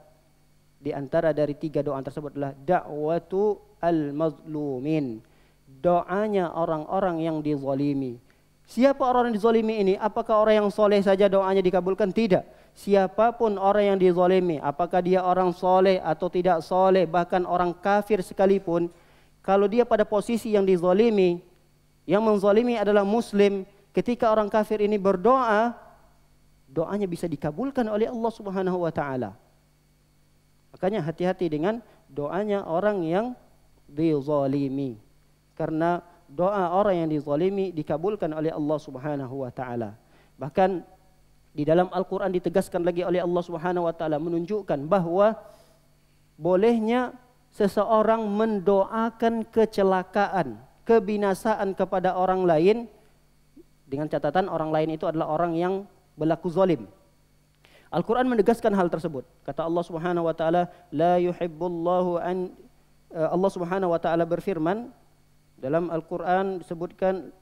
Di antara dari 3 doa tersebut adalah da'watu al-mazlumin. Doanya orang-orang yang dizalimi. Siapa orang yang dizalimi ini? Apakah orang yang soleh saja doanya dikabulkan? Tidak. Siapapun orang yang dizalimi, apakah dia orang soleh atau tidak soleh, bahkan orang kafir sekalipun, kalau dia pada posisi yang dizalimi, yang menzalimi adalah muslim, ketika orang kafir ini berdoa, doanya bisa dikabulkan oleh Allah Subhanahu wa taala. Makanya hati-hati dengan doanya orang yang dizalimi. Karena doa orang yang dizalimi dikabulkan oleh Allah Subhanahu wa taala. Bahkan di dalam Al-Quran ditegaskan lagi oleh Allah Subhanahu wa taala menunjukkan bahwa bolehnya seseorang mendoakan kecelakaan, kebinasaan kepada orang lain dengan catatan orang lain itu adalah orang yang berlaku zalim. Al-Quran menegaskan hal tersebut. Kata Allah Subhanahu wa taala, la yuhibbullahu an Allah Subhanahu wa taala berfirman dalam Al-Quran disebutkan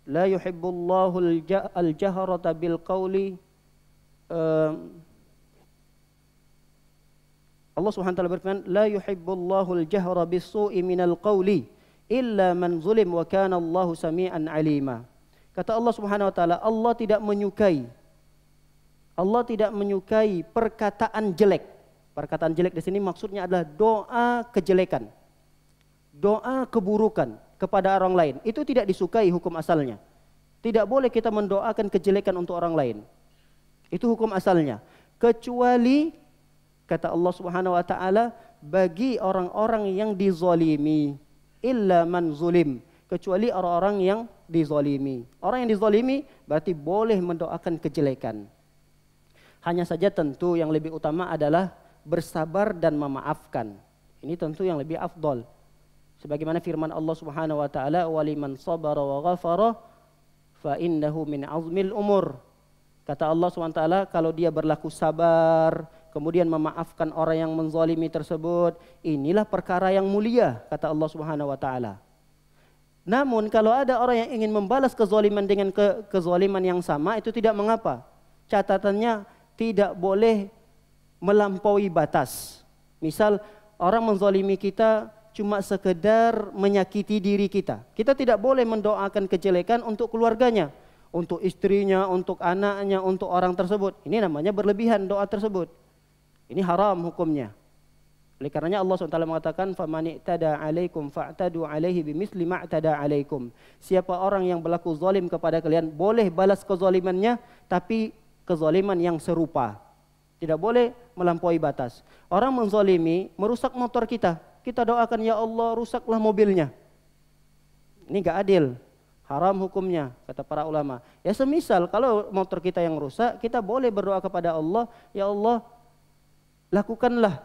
la yuhibbullahu al-jahrata bil qawli. Allah Subhanahu wa taala berfirman, la yuhibbullahu al-jahra bis-su'i minal qawli illa man zulim wa kana Allahu sami'an 'alima. Kata Allah Subhanahu wa taala, Allah tidak menyukai perkataan jelek. Perkataan jelek di sini maksudnya adalah doa kejelekan. Doa keburukan kepada orang lain, itu tidak disukai hukum asalnya. Tidak boleh kita mendoakan kejelekan untuk orang lain. Itu hukum asalnya. Kecuali kata Allah Subhanahu wa taala bagi orang-orang yang dizalimi, illa man zulim, kecuali orang-orang yang dizalimi. Orang yang dizalimi berarti boleh mendoakan kejelekan. Hanya saja tentu yang lebih utama adalah bersabar dan memaafkan. Ini tentu yang lebih afdal. Sebagaimana firman Allah Subhanahu wa taala, "Waliman sabara wa ghafara fa innahu min azmil umur." Kata Allah Subhanahu wa taala, kalau dia berlaku sabar, kemudian memaafkan orang yang menzalimi tersebut, inilah perkara yang mulia kata Allah Subhanahu wa taala. Namun kalau ada orang yang ingin membalas kezaliman dengan kezaliman yang sama, itu tidak mengapa. Catatannya tidak boleh melampaui batas. Misal orang menzalimi kita cuma sekedar menyakiti diri kita. Kita tidak boleh mendoakan kejelekan untuk keluarganya, untuk istrinya, untuk anaknya, untuk orang tersebut. Ini namanya berlebihan doa tersebut. Ini haram hukumnya. Oleh karenanya Allah SWT mengatakan, "Faman i'tada 'alaikum fa'tadu 'alaihi bimithli ma i'tada 'alaikum." Siapa orang yang berlaku zalim kepada kalian, boleh balas kezalimannya, tapi kezaliman yang serupa. Tidak boleh melampaui batas. Orang menzalimi, merusak motor kita. Kita doakan, ya Allah, rusaklah mobilnya. Ini enggak adil. Haram hukumnya, kata para ulama. Ya semisal kalau motor kita yang rusak, kita boleh berdoa kepada Allah, ya Allah, lakukanlah,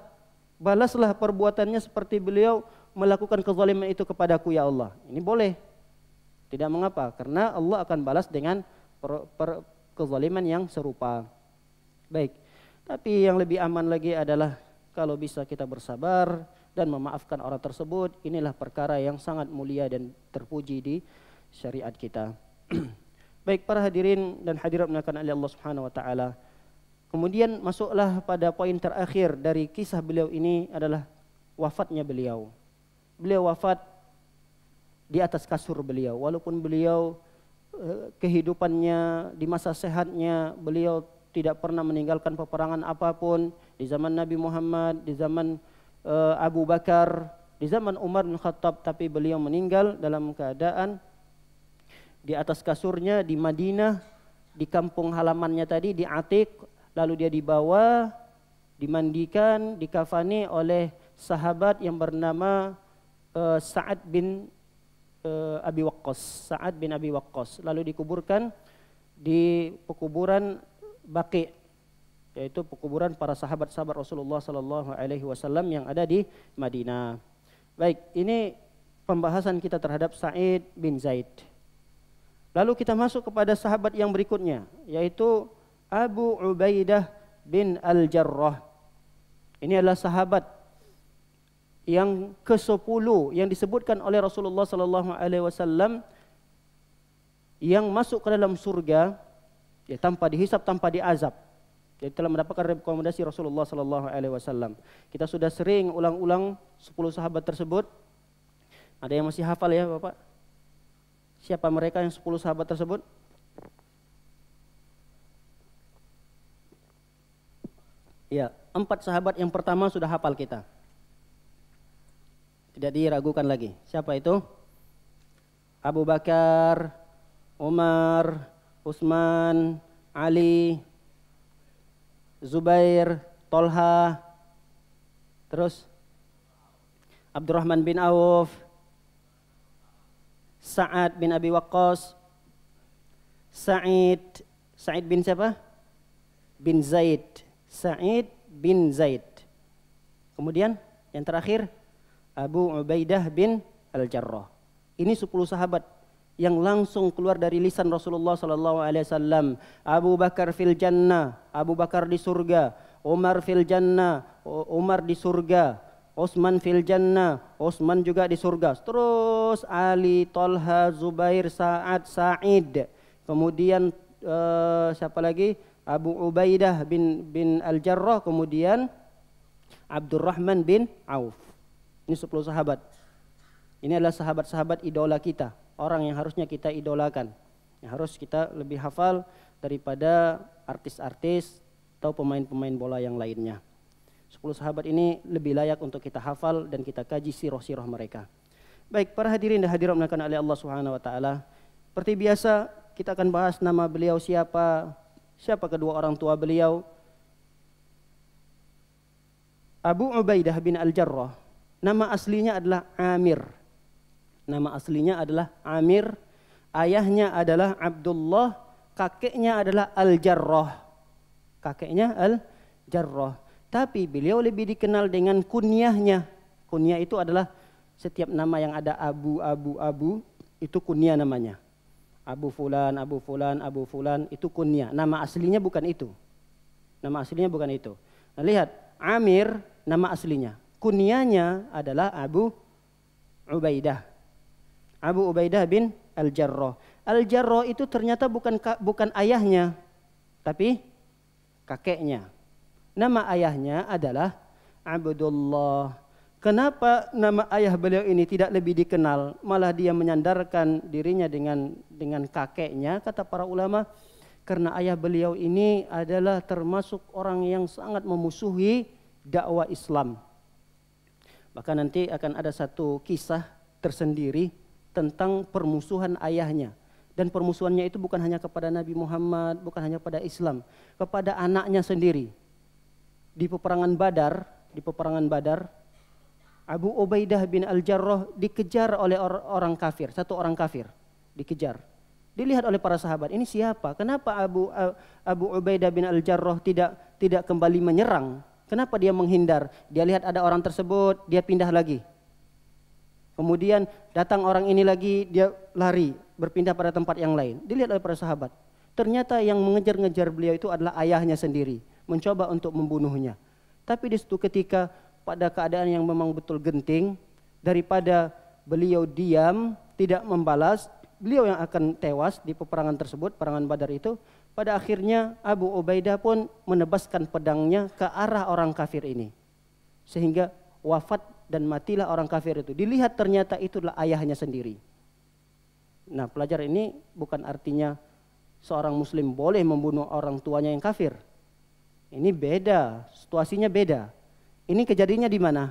balaslah perbuatannya seperti beliau melakukan kezaliman itu kepadaku, ya Allah. Ini boleh. Tidak mengapa, karena Allah akan balas dengan kezaliman yang serupa. Baik. Tapi yang lebih aman lagi adalah kalau bisa kita bersabar dan memaafkan orang tersebut. Inilah perkara yang sangat mulia dan terpuji di syariat kita. Baik para hadirin dan hadirat muliakan oleh Allah Subhanahu wa taala. Kemudian masuklah pada poin terakhir dari kisah beliau ini adalah wafatnya beliau. Beliau wafat di atas kasur beliau. Walaupun beliau kehidupannya di masa sehatnya, beliau tidak pernah meninggalkan peperangan apapun di zaman Nabi Muhammad, di zaman Abu Bakar, di zaman Umar bin Khattab, tapi beliau meninggal dalam keadaan di atas kasurnya di Madinah, di kampung halamannya tadi, di Atiq. Lalu dia dibawa, dimandikan, dikafani oleh sahabat yang bernama Sa'ad bin Abi Waqqas. Sa'ad bin Abi Waqqas. Lalu dikuburkan di pekuburan Baqi', yaitu pekuburan para sahabat-sahabat Rasulullah sallallahu alaihi wasallam yang ada di Madinah. Baik, ini pembahasan kita terhadap Sa'id bin Zaid. Lalu kita masuk kepada sahabat yang berikutnya, yaitu Abu Ubaidah bin Al-Jarrah. Ini adalah sahabat yang ke-10 yang disebutkan oleh Rasulullah sallallahu alaihi wasallam yang masuk ke dalam surga ya, tanpa dihisab, tanpa diazab. Jadi telah mendapatkan rekomendasi Rasulullah sallallahu alaihi wasallam. Kita sudah sering ulang-ulang 10 sahabat tersebut. Ada yang masih hafal ya, Bapak? Siapa mereka yang 10 sahabat tersebut? Ya, 4 sahabat yang pertama sudah hafal kita. Tidak diragukan lagi. Siapa itu? Abu Bakar, Umar, Utsman, Ali, Zubair, Tolha, terus Abdurrahman bin Auf, Sa'ad bin Abi Waqqas, Sa'id bin siapa? Bin Zaid. Sa'id bin Zaid. Kemudian yang terakhir Abu Ubaidah bin Al-Jarrah. Ini 10 sahabat yang langsung keluar dari lisan Rasulullah sallallahu alaihi wasallam. Abu Bakar fil jannah, Abu Bakar di surga. Umar fil jannah, Umar di surga. Utsman fil jannah, Utsman juga di surga. Terus Ali, Tolha, Zubair, Sa'ad, Sa'id. Kemudian siapa lagi? Abu Ubaidah bin Al-Jarrah. Kemudian Abdurrahman bin Auf. Ini 10 sahabat. Ini adalah sahabat-sahabat idola kita. Orang yang harusnya kita idolakan, yang harus kita lebih hafal daripada artis-artis atau pemain-pemain bola yang lainnya. 10 sahabat ini lebih layak untuk kita hafal dan kita kaji sirah-sirah mereka. Baik, para hadirin dan hadirat dimuliakan oleh Allah Subhanahu wa taala. Seperti biasa, kita akan bahas nama beliau siapa kedua orang tua beliau. Abu Ubaidah bin Al-Jarrah, nama aslinya adalah Amir. Nama aslinya adalah Amir, ayahnya adalah Abdullah, kakeknya adalah Al-Jarrah. Kakeknya Al-Jarrah. Tapi beliau lebih dikenal dengan kunyahnya. Kunyah itu adalah setiap nama yang ada Abu, itu kunyah namanya. Abu Fulan, itu kunyah. Nama aslinya bukan itu. Nama aslinya bukan itu. Nah, lihat, Amir nama aslinya. Kunyanya adalah Abu Ubaidah. Abu Ubaidah bin Al-Jarrah. Al-Jarrah itu ternyata bukan ayahnya, tapi kakeknya. Nama ayahnya adalah Abdullah. Kenapa nama ayah beliau ini tidak lebih dikenal, malah dia menyandarkan dirinya dengan kakeknya? Kata para ulama, karena ayah beliau ini adalah termasuk orang yang sangat memusuhi dakwah Islam. Bahkan nanti akan ada satu kisah tersendiri tentang permusuhan ayahnya. Dan permusuhannya itu bukan hanya kepada Nabi Muhammad, bukan hanya pada Islam, kepada anaknya sendiri. Di peperangan Badar, Abu Ubaidah bin Al-Jarrah dikejar oleh orang kafir, satu orang kafir dikejar. Dilihat oleh para sahabat, ini siapa? Kenapa Abu Ubaidah bin Al-Jarrah tidak kembali menyerang? Kenapa dia menghindar? Dia lihat ada orang tersebut, dia pindah lagi. Kemudian datang orang ini lagi, dia lari, berpindah pada tempat yang lain. Dilihat oleh para sahabat. Ternyata yang mengejar-ngejar beliau itu adalah ayahnya sendiri, mencoba untuk membunuhnya. Tapi di situ ketika pada keadaan yang memang betul genting, daripada beliau diam, tidak membalas, beliau yang akan tewas di peperangan tersebut, peperangan Badar itu. Pada akhirnya Abu Ubaidah pun menebaskan pedangnya ke arah orang kafir ini. Sehingga wafat dan matilah orang kafir itu. Dilihat ternyata itulah ayahnya sendiri. Nah, pelajar ini bukan artinya seorang muslim boleh membunuh orang tuanya yang kafir. Ini beda, situasinya beda. Ini kejadiannya di mana?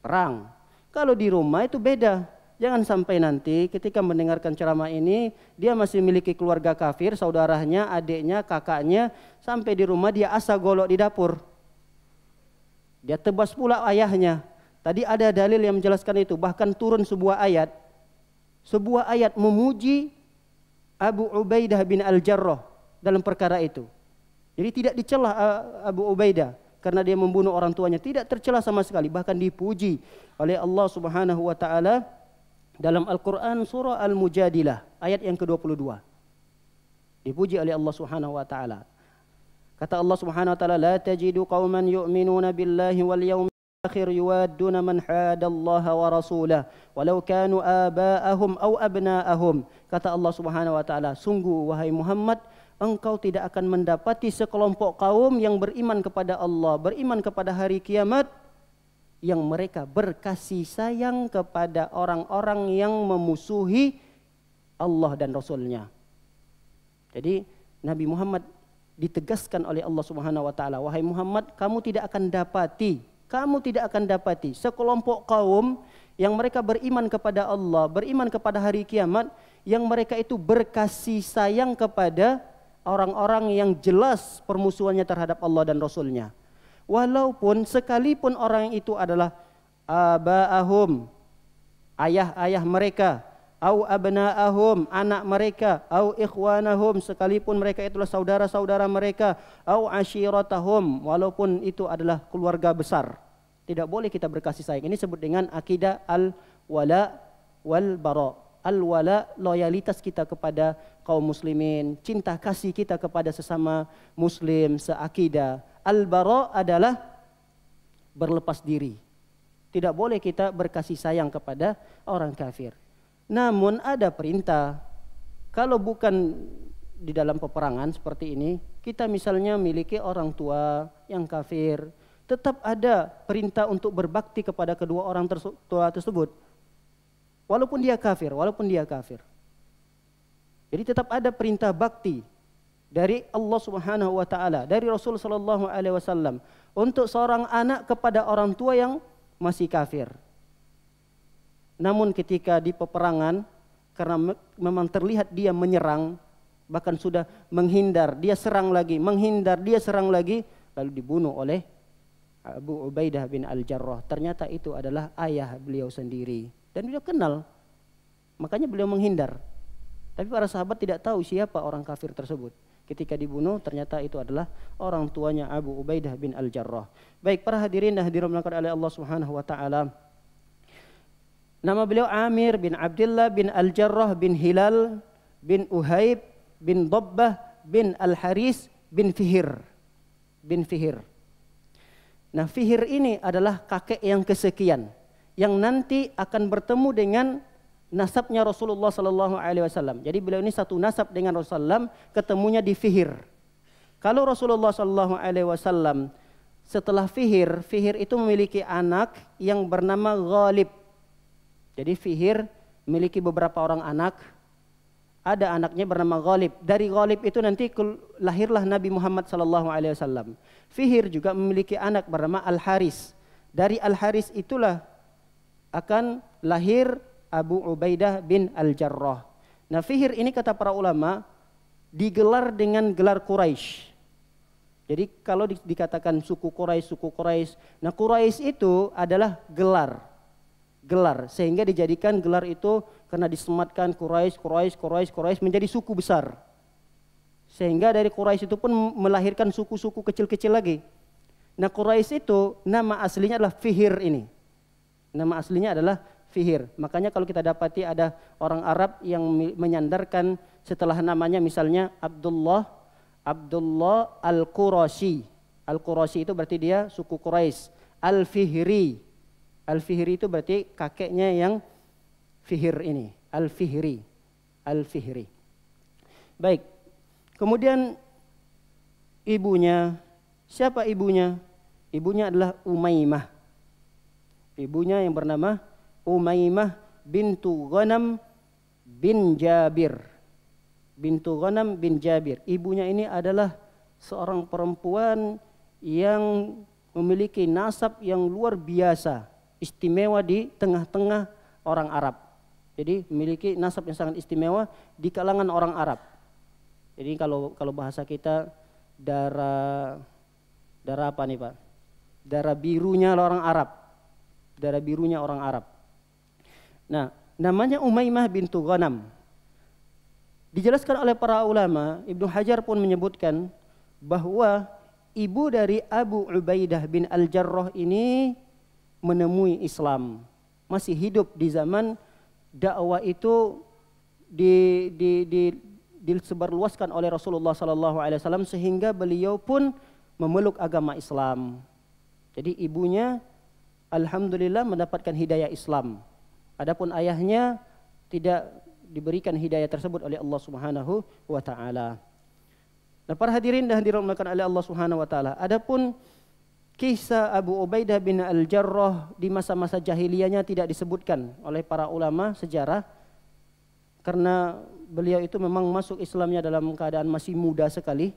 Perang. Kalau di rumah itu beda. Jangan sampai nanti ketika mendengarkan ceramah ini, dia masih memiliki keluarga kafir, saudaranya, adiknya, kakaknya, sampai di rumah dia asa golok di dapur. Dia tebas pula ayahnya. Tadi ada dalil yang menjelaskan itu, bahkan turun sebuah ayat memuji Abu Ubaidah bin Al-Jarrah dalam perkara itu. Jadi tidak dicela Abu Ubaidah karena dia membunuh orang tuanya, tidak tercela sama sekali, bahkan dipuji oleh Allah Subhanahu wa taala dalam Al-Quran surah Al-Mujadilah ayat yang ke-22. Dipuji oleh Allah Subhanahu wa taala. Kata Allah Subhanahu wa taala, la tajidu qauman yu'minuna billahi wal yawmil akhir yuwadduna man hadallaha wa rasulahu walau kanu aba'ahum aw abna'ahum. Kata Allah Subhanahu wa taala, sungguh wahai Muhammad, engkau tidak akan mendapati sekelompok kaum yang beriman kepada Allah, beriman kepada hari kiamat, yang mereka berkasih sayang kepada orang-orang yang memusuhi Allah dan Rasulnya. Jadi Nabi Muhammad ditegaskan oleh Allah Subhanahu wa taala, wahai Muhammad, kamu tidak akan dapati sekelompok kaum yang mereka beriman kepada Allah, beriman kepada hari kiamat, yang mereka itu berkasih sayang kepada orang-orang yang jelas permusuhannya terhadap Allah dan Rasulnya. Walaupun sekalipun orang itu adalah aba'ahum, ayah-ayah mereka, au abna'ahum, anak mereka, au ikhwanahum, sekalipun mereka itulah saudara-saudara mereka, au ashiratahum, walaupun itu adalah keluarga besar. Tidak boleh kita berkasih sayang. Ini disebut dengan akidah al-wala wal bara. Al-wala, loyalitas kita kepada kaum muslimin, cinta kasih kita kepada sesama muslim seakidah. Al-bara adalah berlepas diri. Tidak boleh kita berkasih sayang kepada orang kafir. Namun ada perintah, kalau bukan di dalam peperangan seperti ini, kita misalnya memiliki orang tua yang kafir, tetap ada perintah untuk berbakti kepada kedua orang tua tersebut. Walaupun dia kafir. Jadi tetap ada perintah bakti dari Allah Subhanahu wa taala, dari Rasul sallallahu alaihi wasallam untuk seorang anak kepada orang tua yang masih kafir. Namun ketika di peperangan, karena memang terlihat dia menyerang, bahkan sudah menghindar, dia serang lagi, menghindar, dia serang lagi, lalu dibunuh oleh Abu Ubaidah bin Al-Jarrah. Ternyata itu adalah ayah beliau sendiri. Dan beliau kenal, makanya beliau menghindar. Tapi para sahabat tidak tahu siapa orang kafir tersebut. Ketika dibunuh ternyata itu adalah orang tuanya Abu Ubaidah bin Al-Jarrah. Baik para hadirin dan hadirat oleh Allah Subhanahu wa taala. Nama beliau Amir bin Abdullah bin Al-Jarrah bin Hilal bin Uhaib bin Dabbah bin Al-Haris bin Fihir. Nah, Fihr ini adalah kakek yang kesekian yang nanti akan bertemu dengan nasabnya Rasulullah sallallahu alaihi wasallam. Jadi beliau ini satu nasab dengan Rasulullah, ketemunya di Fihr. Kalau Rasulullah sallallahu alaihi wasallam setelah Fihr itu memiliki anak yang bernama Ghalib. Jadi Fihr memiliki beberapa orang anak. Ada anaknya bernama Ghalib. Dari Ghalib itu nanti lahirlah Nabi Muhammad sallallahu alaihi wasallam. Fihr juga memiliki anak bernama Al-Haris. Dari Al-Haris itulah akan lahir Abu Ubaidah bin Al-Jarrah. Nah, Fihr ini kata para ulama digelar dengan gelar Quraisy. Jadi kalau dikatakan suku Quraisy, nah Quraisy itu adalah gelar sehingga dijadikan gelar itu karena disematkan Quraisy menjadi suku besar. Sehingga dari Quraisy itu pun melahirkan suku-suku kecil-kecil lagi. Nah, Quraisy itu nama aslinya adalah Fihr ini. Nama aslinya adalah Fihr. Makanya kalau kita dapati ada orang Arab yang menyandarkan setelah namanya misalnya Abdullah Al-Qurashi. Al-Qurashi itu berarti dia suku Quraisy. Al-Fihri itu berarti kakeknya yang Fihr ini. Al-Fihri. Baik. Kemudian ibunya, siapa ibunya? Ibunya adalah Umaymah. Ibunya yang bernama Umaymah bintu Ghanam bin Jabir. Ibunya ini adalah seorang perempuan yang memiliki nasab yang luar biasa, istimewa di tengah-tengah orang Arab. Jadi memiliki nasab yang sangat istimewa di kalangan orang Arab. Jadi kalau bahasa kita darah apa nih Pak? Darah birunya orang Arab. Nah, namanya Umaymah bintu Ghanam. Dijelaskan oleh para ulama, Ibnu Hajar pun menyebutkan bahwa ibu dari Abu Ubaidah bin Al-Jarrah ini menemui Islam. Masih hidup di zaman dakwah itu disebarluaskan oleh Rasulullah sallallahu alaihi wasallam sehingga beliau pun memeluk agama Islam. Jadi ibunya alhamdulillah mendapatkan hidayah Islam. Adapun ayahnya tidak diberikan hidayah tersebut oleh Allah Subhanahu wa taala. Nah, para hadirin dan hadirat oleh Allah Subhanahu wa taala. Adapun kisah Abu Ubaidah bin Al-Jarrah di masa-masa jahiliyahnya tidak disebutkan oleh para ulama sejarah karena beliau itu memang masuk Islamnya dalam keadaan masih muda sekali.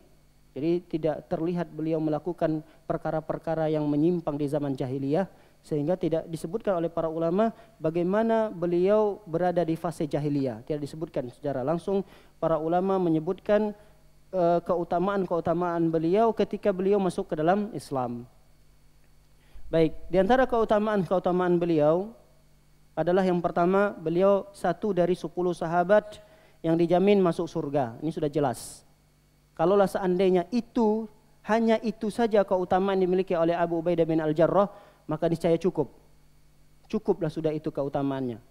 Jadi tidak terlihat beliau melakukan perkara-perkara yang menyimpang di zaman jahiliyah. Sehingga tidak disebutkan oleh para ulama bagaimana beliau berada di fase jahiliyah. Tidak disebutkan secara langsung. Para ulama menyebutkan keutamaan beliau ketika beliau masuk ke dalam Islam. Baik, di antara keutamaan beliau adalah yang pertama, beliau satu dari 10 sahabat yang dijamin masuk surga. Ini sudah jelas. Kalaulah seandainya itu, hanya itu saja keutamaan dimiliki oleh Abu Ubaidah bin Al-Jarrah, maka niscaya cukuplah sudah itu keutamaannya.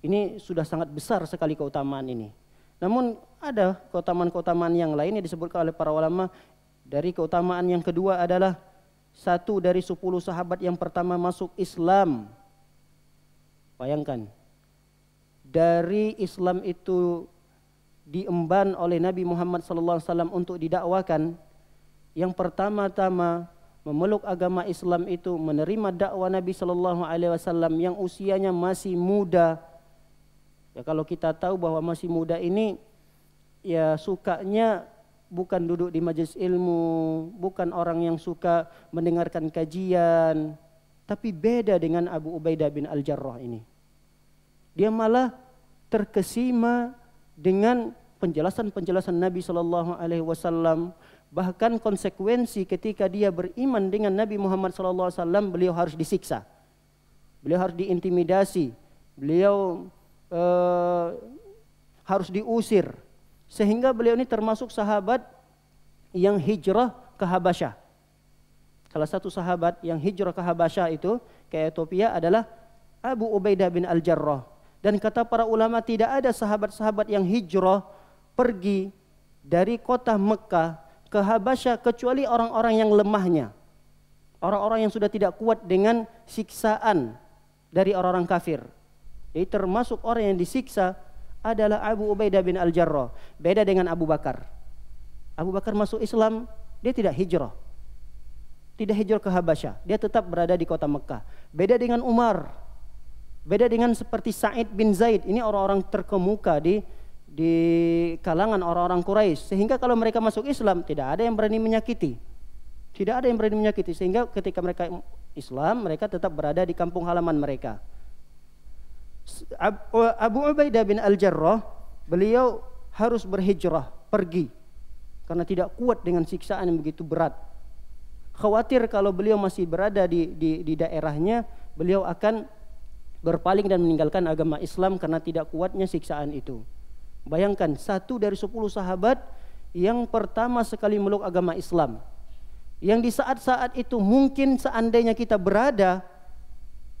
Ini sudah sangat besar sekali keutamaan ini. Namun ada keutamaan-keutamaan yang lain yang disebutkan oleh para ulama. Dari keutamaan yang kedua adalah satu dari 10 sahabat yang pertama masuk Islam. Bayangkan, dari Islam itu diemban oleh Nabi Muhammad SAW untuk didakwakan, yang pertama-tama memeluk agama Islam itu menerima dakwah Nabi SAW yang usianya masih muda. Ya, kalau kita tahu bahwa masih muda ini ya sukanya bukan duduk di majelis ilmu, bukan orang yang suka mendengarkan kajian, tapi beda dengan Abu Ubaidah bin Al-Jarrah ini. Dia malah terkesima dengan penjelasan-penjelasan Nabi SAW. Bahkan konsekuensi ketika dia beriman dengan Nabi Muhammad SAW, beliau harus disiksa, beliau harus diintimidasi, beliau harus diusir, sehingga beliau ini termasuk sahabat yang hijrah ke Habasyah. Salah satu sahabat yang hijrah ke Habasyah itu ke Ethiopia adalah Abu Ubaidah bin Al-Jarrah. Dan kata para ulama tidak ada sahabat-sahabat yang hijrah pergi dari kota Mekah ke Habasyah kecuali orang-orang yang lemahnya. Orang-orang yang sudah tidak kuat dengan siksaan dari orang-orang kafir. Jadi termasuk orang yang disiksa adalah Abu Ubaidah bin Al-Jarrah. Beda dengan Abu Bakar. Abu Bakar masuk Islam, dia tidak hijrah. Tidak hijrah ke Habasyah, dia tetap berada di kota Mekah. Beda dengan Umar. Beda dengan seperti Sa'id bin Zaid. Ini orang-orang terkemuka di kalangan orang-orang Quraisy. Sehingga kalau mereka masuk Islam, tidak ada yang berani menyakiti. Tidak ada yang berani menyakiti. Sehingga ketika mereka Islam, mereka tetap berada di kampung halaman mereka. Abu Ubaidah bin Al-Jarrah, beliau harus berhijrah, pergi. Karena tidak kuat dengan siksaan yang begitu berat. Khawatir kalau beliau masih berada di daerahnya, beliau akan berpaling dan meninggalkan agama Islam karena tidak kuatnya siksaan itu. Bayangkan, 1 dari 10 sahabat yang pertama sekali meluk agama Islam. Yang di saat-saat itu mungkin seandainya kita berada,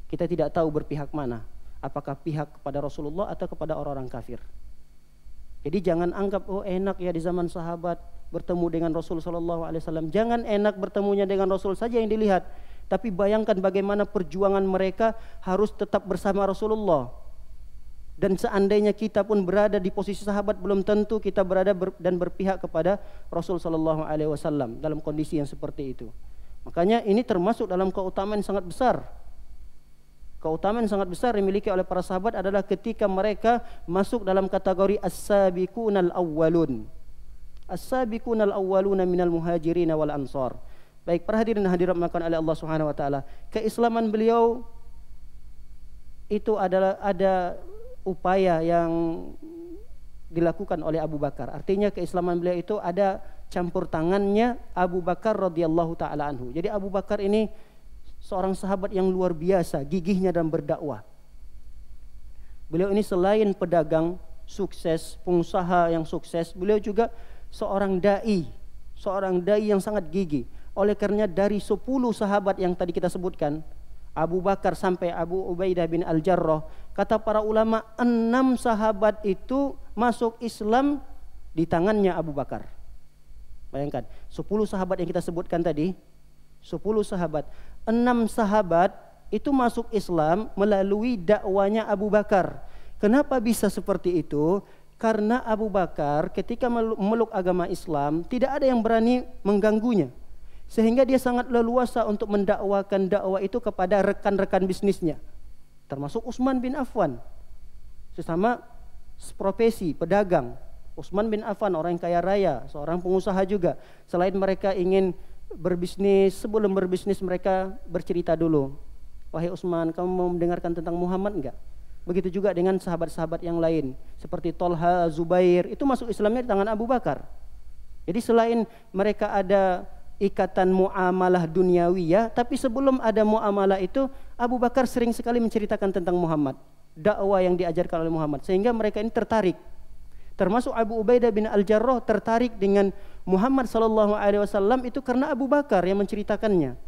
kita tidak tahu berpihak mana. Apakah pihak kepada Rasulullah atau kepada orang-orang kafir. Jadi jangan anggap enak ya di zaman sahabat bertemu dengan Rasul sallallahu alaihi wasallam. Jangan enak bertemunya dengan Rasul saja yang dilihat, tapi bayangkan bagaimana perjuangan mereka harus tetap bersama Rasulullah. Dan seandainya kita pun berada di posisi sahabat, belum tentu kita berada dan berpihak kepada Rasul sallallahu alaihi wasallam dalam kondisi yang seperti itu. Makanya ini termasuk dalam keutamaan yang sangat besar. Keutamaan sangat besar yang dimiliki oleh para sahabat adalah ketika mereka masuk dalam kategori as-sabiqunal awwalun. As-sabiqunal awwaluna minal muhajirin wal ansar. Baik, para hadirin dan hadirat melakukan oleh Allah Subhanahu wa taala, keislaman beliau itu adalah ada upaya yang dilakukan oleh Abu Bakar. Artinya keislaman beliau itu ada campur tangannya Abu Bakar radhiyallahu taala anhu. Jadi Abu Bakar ini seorang sahabat yang luar biasa gigihnya dalam berdakwah. Beliau ini selain pedagang sukses, pengusaha yang sukses, beliau juga seorang dai yang sangat gigih. Oleh karenanya dari 10 sahabat yang tadi kita sebutkan, Abu Bakar sampai Abu Ubaidah bin Al-Jarrah, kata para ulama 6 sahabat itu masuk Islam di tangannya Abu Bakar. Bayangkan, 10 sahabat yang kita sebutkan tadi, 10 sahabat, 6 sahabat itu masuk Islam melalui dakwanya Abu Bakar. Kenapa bisa seperti itu? Karena Abu Bakar ketika memeluk agama Islam tidak ada yang berani mengganggunya. Sehingga dia sangat leluasa untuk mendakwakan dakwah itu kepada rekan-rekan bisnisnya. Termasuk Utsman bin Affan. Sesama profesi, pedagang. Utsman bin Affan orang yang kaya raya, seorang pengusaha juga. Selain mereka ingin berbisnis, sebelum berbisnis mereka bercerita dulu. Wahai Utsman, kamu mau mendengarkan tentang Muhammad enggak? Begitu juga dengan sahabat-sahabat yang lain. Seperti Tolha, Zubair, itu masuk Islamnya di tangan Abu Bakar. Jadi selain mereka ada ikatan muamalah duniawiyah, tapi sebelum ada muamalah itu Abu Bakar sering sekali menceritakan tentang Muhammad, dakwah yang diajarkan oleh Muhammad, sehingga mereka ini tertarik. Termasuk Abu Ubaidah bin Al-Jarrah tertarik dengan Muhammad sallallahu alaihi wasallam itu karena Abu Bakar yang menceritakannya.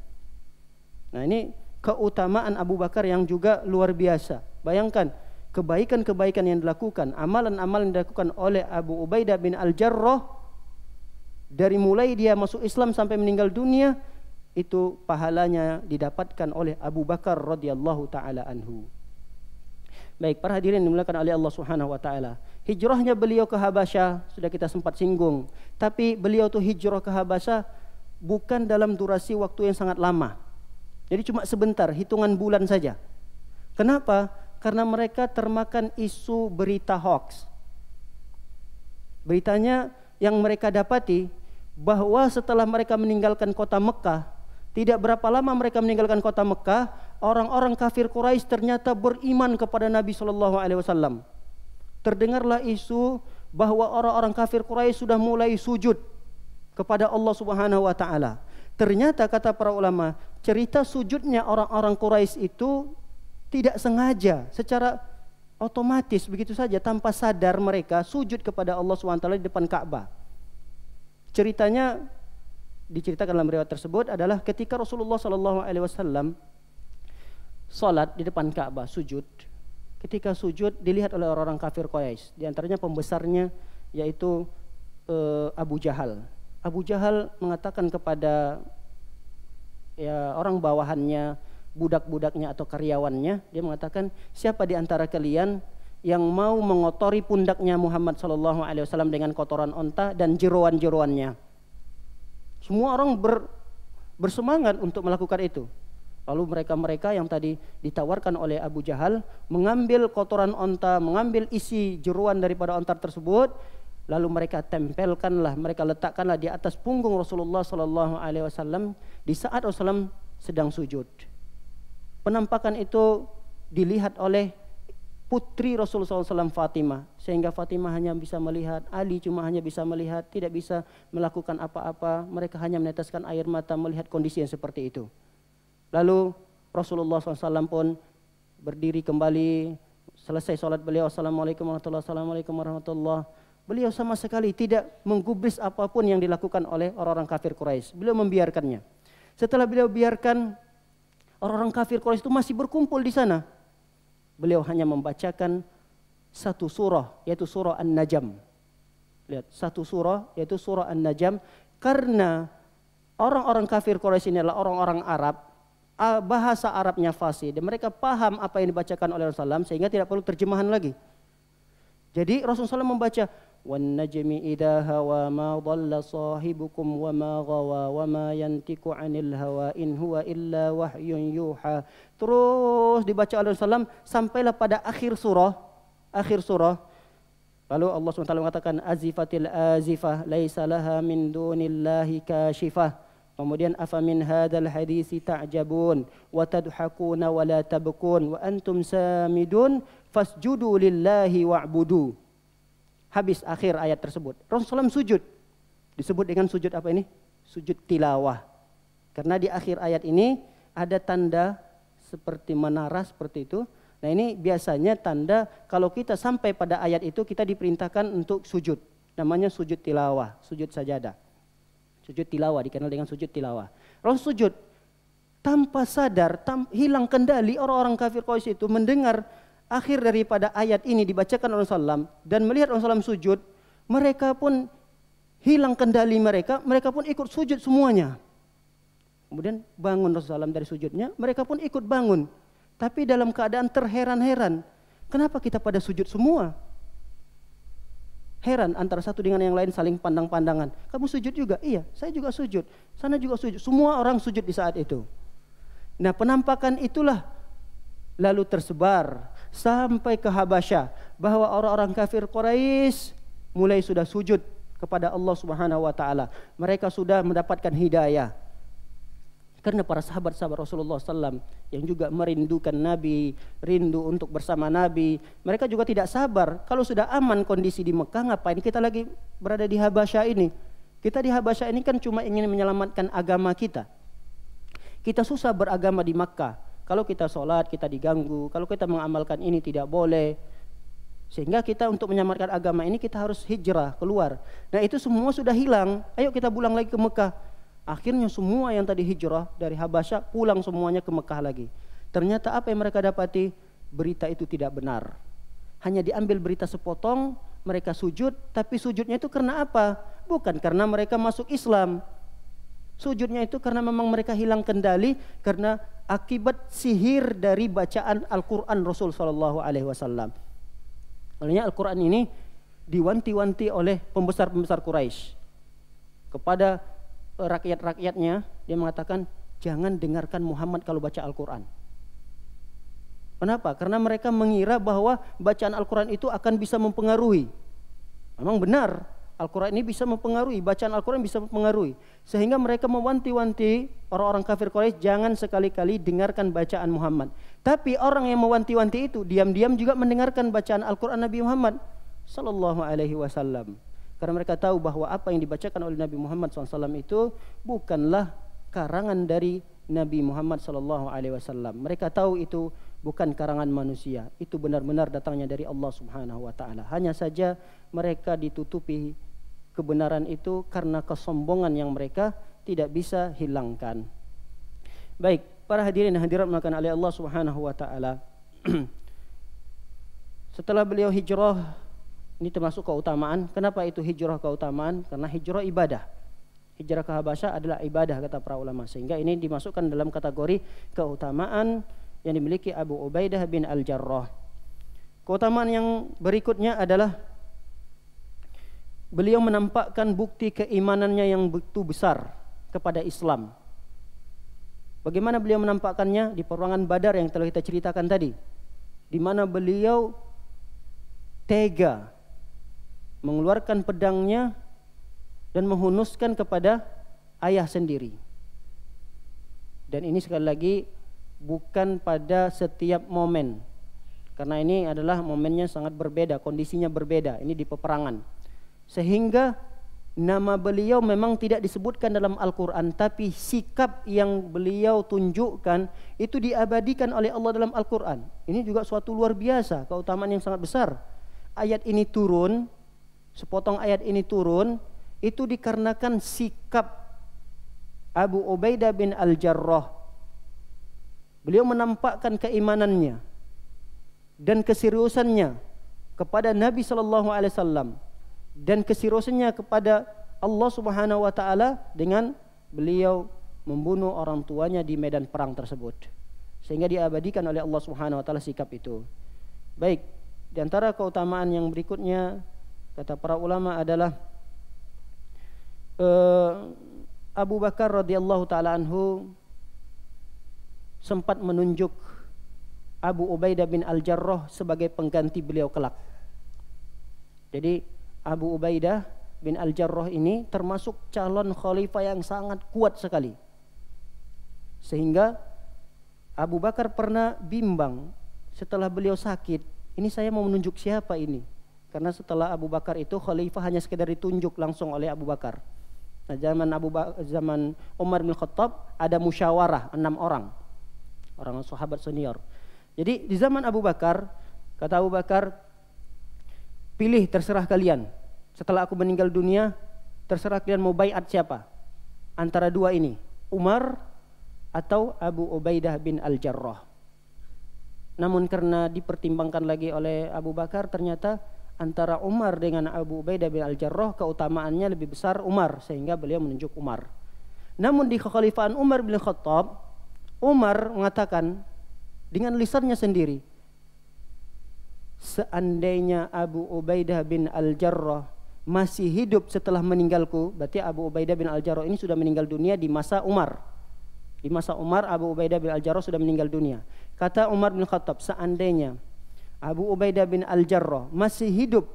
Nah, ini keutamaan Abu Bakar yang juga luar biasa. Bayangkan kebaikan-kebaikan yang dilakukan, amalan-amalan yang dilakukan oleh Abu Ubaidah bin Al-Jarrah. Dari mulai dia masuk Islam sampai meninggal dunia, itu pahalanya didapatkan oleh Abu Bakar radhiyallahu taala anhu. Baik, para hadirin dimuliakan oleh Allah Subhanahu wa taala. Hijrahnya beliau ke Habasyah sudah kita sempat singgung, tapi beliau tuh hijrah ke Habasyah bukan dalam durasi waktu yang sangat lama. Jadi cuma sebentar, hitungan bulan saja. Kenapa? Karena mereka termakan isu berita hoax. Beritanya yang mereka dapati bahwa setelah mereka meninggalkan kota Mekah, tidak berapa lama mereka meninggalkan kota Mekah, orang-orang kafir Quraisy ternyata beriman kepada Nabi sallallahu alaihi wasallam. Terdengarlah isu bahwa orang-orang kafir Quraisy sudah mulai sujud kepada Allah Subhanahu wa taala. Ternyata kata para ulama, cerita sujudnya orang-orang Quraisy itu tidak sengaja, secara otomatis begitu saja tanpa sadar mereka sujud kepada Allah SWT di depan Ka'bah. Ceritanya diceritakan dalam riwayat tersebut adalah ketika Rasulullah SAW salat di depan Ka'bah, sujud. Ketika sujud dilihat oleh orang-orang kafir Quraisy, di antaranya pembesarnya yaitu Abu Jahal. Abu Jahal mengatakan kepada ya orang bawahannya, budak-budaknya atau karyawannya, dia mengatakan, siapa di antara kalian yang mau mengotori pundaknya Muhammad sallallahu alaihi wasallam dengan kotoran onta dan jeroan-jeroannya. Semua orang bersemangat untuk melakukan itu. Lalu mereka-mereka yang tadi ditawarkan oleh Abu Jahal mengambil kotoran onta, mengambil isi jeruan daripada onta tersebut, lalu mereka tempelkanlah, mereka letakkanlah di atas punggung Rasulullah sallallahu alaihi wasallam di saat Rasulullah sedang sujud. Penampakan itu dilihat oleh putri Rasulullah SAW Fatimah, sehingga Fatimah hanya bisa melihat, Ali cuma hanya bisa melihat, tidak bisa melakukan apa-apa. Mereka hanya meneteskan air mata melihat kondisi yang seperti itu. Lalu Rasulullah SAW pun berdiri kembali, selesai sholat beliau, Assalamualaikum warahmatullahi wabarakatuh, Assalamualaikum warahmatullahi. Beliau sama sekali tidak menggubris apapun yang dilakukan oleh orang-orang kafir Quraisy. Beliau membiarkannya. Setelah beliau biarkan, orang-orang kafir Quraisy itu masih berkumpul di sana. Beliau hanya membacakan satu surah, yaitu surah An-Najm. Lihat, satu surah, yaitu surah An-Najm. Karena orang-orang kafir Quraisy ini adalah orang-orang Arab, bahasa Arabnya fasih, dan mereka paham apa yang dibacakan oleh Rasulullah SAW, sehingga tidak perlu terjemahan lagi. Jadi Rasulullah SAW membaca, wan najmi idza hawa ma dhalla sahibukum wa ma ghawa wa ma yantiqu 'anil hawa in huwa illa wahyun yuha. Terus dibaca oleh Rasulullah SAW sampailah pada akhir surah. Lalu Allah SWT mengatakan, azifatil azifah laisa laha min dunillahi kashifah. Kemudian afamin hadzal hadisi ta'jabun wa tadhakuna wa la tabkun wa antum samidun fasjudu lillahi wa'budu. Habis akhir ayat tersebut. Rasulullah sujud. Disebut dengan sujud apa ini? Sujud tilawah. Karena di akhir ayat ini ada tanda seperti menara seperti itu. Nah, ini biasanya tanda kalau kita sampai pada ayat itu kita diperintahkan untuk sujud. Namanya sujud tilawah, sujud sajadah. Sujud tilawah dikenal dengan sujud tilawah. Rasul sujud tanpa sadar, hilang kendali. Orang-orang kafir Quraisy itu mendengar akhir daripada ayat ini dibacakan oleh Rasulullah dan melihat Rasulullah sujud, mereka pun hilang kendali mereka pun ikut sujud semuanya. Kemudian bangun Rasulullah dari sujudnya, mereka pun ikut bangun. Tapi dalam keadaan terheran-heran, kenapa kita pada sujud semua? Heran antara satu dengan yang lain, saling pandang-pandangan. Kamu sujud juga? Iya, saya juga sujud. Sana juga sujud. Semua orang sujud di saat itu. Nah, penampakan itulah lalu tersebar sampai ke Habasyah, bahwa orang-orang kafir Quraisy mulai sudah sujud kepada Allah Subhanahu wa taala. Mereka sudah mendapatkan hidayah. Karena para sahabat-sahabat Rasulullah SAW yang juga merindukan Nabi, rindu untuk bersama Nabi, mereka juga tidak sabar. Kalau sudah aman kondisi di Mekah, ngapain kita lagi berada di Habasyah ini? Kita di Habasyah ini kan cuma ingin menyelamatkan agama kita. Kita susah beragama di Makkah. Kalau kita sholat kita diganggu, kalau kita mengamalkan ini tidak boleh. Sehingga kita untuk menyelamatkan agama ini kita harus hijrah keluar. Nah, itu semua sudah hilang. Ayo kita pulang lagi ke Mekah. Akhirnya semua yang tadi hijrah dari Habasyah pulang semuanya ke Mekah lagi. Ternyata apa yang mereka dapati? Berita itu tidak benar. Hanya diambil berita sepotong, mereka sujud, tapi sujudnya itu karena apa? Bukan karena mereka masuk Islam. Sujudnya itu karena memang mereka hilang kendali karena akibat sihir dari bacaan Al-Quran Rasul Sallallahu Alaihi Wasallam. Makanya Al-Quran ini diwanti-wanti oleh pembesar-pembesar Quraisy kepada rakyat-rakyatnya. Dia mengatakan jangan dengarkan Muhammad kalau baca Al-Quran. Kenapa? Karena mereka mengira bahwa bacaan Al-Quran itu akan bisa mempengaruhi. Memang benar, Al-Quran ini bisa mempengaruhi, bacaan Al-Quran bisa mempengaruhi. Sehingga mereka mewanti-wanti orang-orang kafir Quraisy jangan sekali-kali dengarkan bacaan Muhammad. Tapi orang yang mewanti-wanti itu diam-diam juga mendengarkan bacaan Al-Quran Nabi Muhammad Sallallahu Alaihi Wasallam. Karena mereka tahu bahwa apa yang dibacakan oleh Nabi Muhammad SAW itu bukanlah karangan dari Nabi Muhammad SAW. Mereka tahu itu bukan karangan manusia, itu benar-benar datangnya dari Allah Subhanahu Wa Taala. Hanya saja mereka ditutupi kebenaran itu karena kesombongan yang mereka tidak bisa hilangkan. Baik, para hadirin dan hadirat melakukan oleh Allah Subhanahu Wa Taala. Setelah beliau hijrah, ini termasuk keutamaan. Kenapa itu hijrah keutamaan? Karena hijrah ibadah. Hijrah ke Habasyah adalah ibadah kata para ulama, sehingga ini dimasukkan dalam kategori keutamaan yang dimiliki Abu Ubaidah bin Al-Jarrah. Keutamaan yang berikutnya adalah beliau menampakkan bukti keimanannya yang begitu besar kepada Islam. Bagaimana beliau menampakkannya? Di peperangan Badar yang telah kita ceritakan tadi, di mana beliau tega mengeluarkan pedangnya dan menghunuskan kepada ayah sendiri. Dan ini sekali lagi bukan pada setiap momen, karena ini adalah momennya sangat berbeda, kondisinya berbeda. Ini di peperangan, sehingga nama beliau memang tidak disebutkan dalam Al-Quran, tapi sikap yang beliau tunjukkan itu diabadikan oleh Allah dalam Al-Quran. Ini juga suatu luar biasa, keutamaan yang sangat besar. Ayat ini turun, sepotong ayat ini turun, itu dikarenakan sikap Abu Ubaidah bin Al-Jarrah. Beliau menampakkan keimanannya dan keseriusannya kepada Nabi SAW dan keseriusannya kepada Allah Subhanahu wa taala dengan beliau membunuh orang tuanya di medan perang tersebut, sehingga diabadikan oleh Allah Subhanahu wa taala sikap itu. Baik, di antara keutamaan yang berikutnya kata para ulama adalah Abu Bakar radhiyallahu taala anhu sempat menunjuk Abu Ubaidah bin Al-Jarrah sebagai pengganti beliau kelak. Jadi Abu Ubaidah bin Al-Jarrah ini termasuk calon khalifah yang sangat kuat sekali, sehingga Abu Bakar pernah bimbang setelah beliau sakit, ini saya mau menunjuk siapa ini? Karena setelah Abu Bakar itu khalifah hanya sekedar ditunjuk langsung oleh Abu Bakar. Nah, zaman Umar bin Khattab ada musyawarah 6 orang sahabat senior. Jadi di zaman Abu Bakar, kata Abu Bakar, pilih, terserah kalian. Setelah aku meninggal dunia, terserah kalian mau baiat siapa antara dua ini, Umar atau Abu Ubaidah bin Al-Jarrah. Namun karena dipertimbangkan lagi oleh Abu Bakar, ternyata antara Umar dengan Abu Ubaidah bin Al-Jarrah keutamaannya lebih besar Umar, sehingga beliau menunjuk Umar. Namun di kekhalifahan Umar bin Khattab, Umar mengatakan dengan lisannya sendiri, seandainya Abu Ubaidah bin Al-Jarrah masih hidup setelah meninggalku, berarti Abu Ubaidah bin Al-Jarrah ini sudah meninggal dunia di masa Umar. Di masa Umar, Abu Ubaidah bin Al-Jarrah sudah meninggal dunia. Kata Umar bin Khattab, seandainya Abu Ubaidah bin Al-Jarrah masih hidup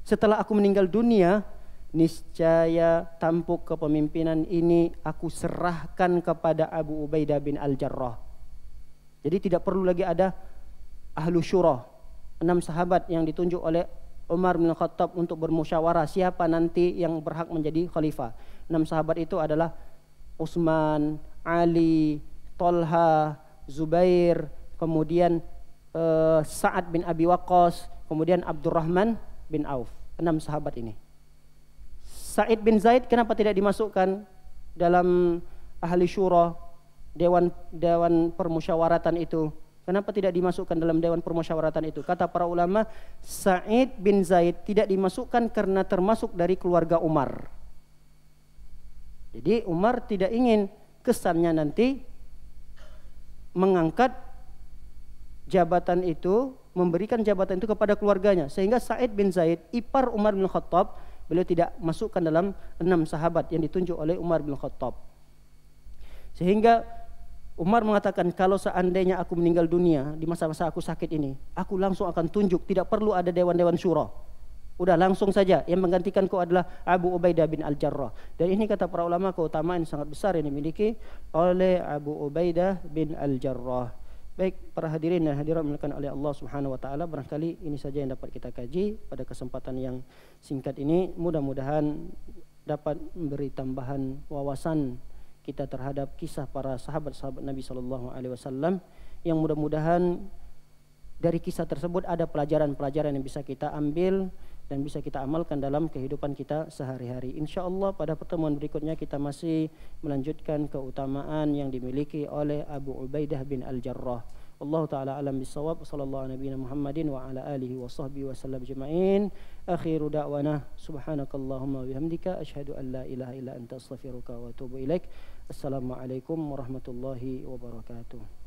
setelah aku meninggal dunia, niscaya tampuk kepemimpinan ini aku serahkan kepada Abu Ubaidah bin Al-Jarrah. Jadi tidak perlu lagi ada ahlu syura, 6 sahabat yang ditunjuk oleh Umar bin Khattab untuk bermusyawarah siapa nanti yang berhak menjadi khalifah. 6 sahabat itu adalah Utsman, Ali, Tolha, Zubair, kemudian Sa'ad bin Abi Waqqas, kemudian Abdurrahman bin Auf. 6 sahabat ini. Sa'id bin Zaid kenapa tidak dimasukkan dalam ahli syura, dewan permusyawaratan itu? Kenapa tidak dimasukkan dalam dewan permusyawaratan itu? Kata para ulama, Sa'id bin Zaid tidak dimasukkan karena termasuk dari keluarga Umar. Jadi Umar tidak ingin kesannya nanti mengangkat jabatan itu, memberikan jabatan itu kepada keluarganya, sehingga Sa'id bin Zaid, ipar Umar bin Khattab, beliau tidak masukkan dalam 6 sahabat yang ditunjuk oleh Umar bin Khattab. Sehingga Umar mengatakan, kalau seandainya aku meninggal dunia di masa-masa aku sakit ini, aku langsung akan tunjuk, tidak perlu ada dewan-dewan syura. Udah langsung saja, yang menggantikanku adalah Abu Ubaidah bin Al-Jarrah. Dan ini kata para ulama keutamaan sangat besar yang dimiliki oleh Abu Ubaidah bin Al-Jarrah. Baik, para hadirin dan hadirat dimuliakan oleh Allah Subhanahu wa taala, barangkali ini saja yang dapat kita kaji pada kesempatan yang singkat ini. Mudah-mudahan dapat memberi tambahan wawasan kita terhadap kisah para sahabat-sahabat Nabi sallallahu alaihi wasallam, yang mudah-mudahan dari kisah tersebut ada pelajaran-pelajaran yang bisa kita ambil dan bisa kita amalkan dalam kehidupan kita sehari-hari. InsyaAllah pada pertemuan berikutnya kita masih melanjutkan keutamaan yang dimiliki oleh Abu Ubaidah bin Al-Jarrah. Wallahu taala alam bisawab. Sallallahu nabiyana Muhammadin wa ala alihi wa sahbihi wasallam ajma'in. Akhiru da'wana subhanakallahumma wa bihamdika asyhadu an la ilaha illa anta astaghfiruka wa atubu ilaik. Assalamualaikum warahmatullahi wabarakatuh.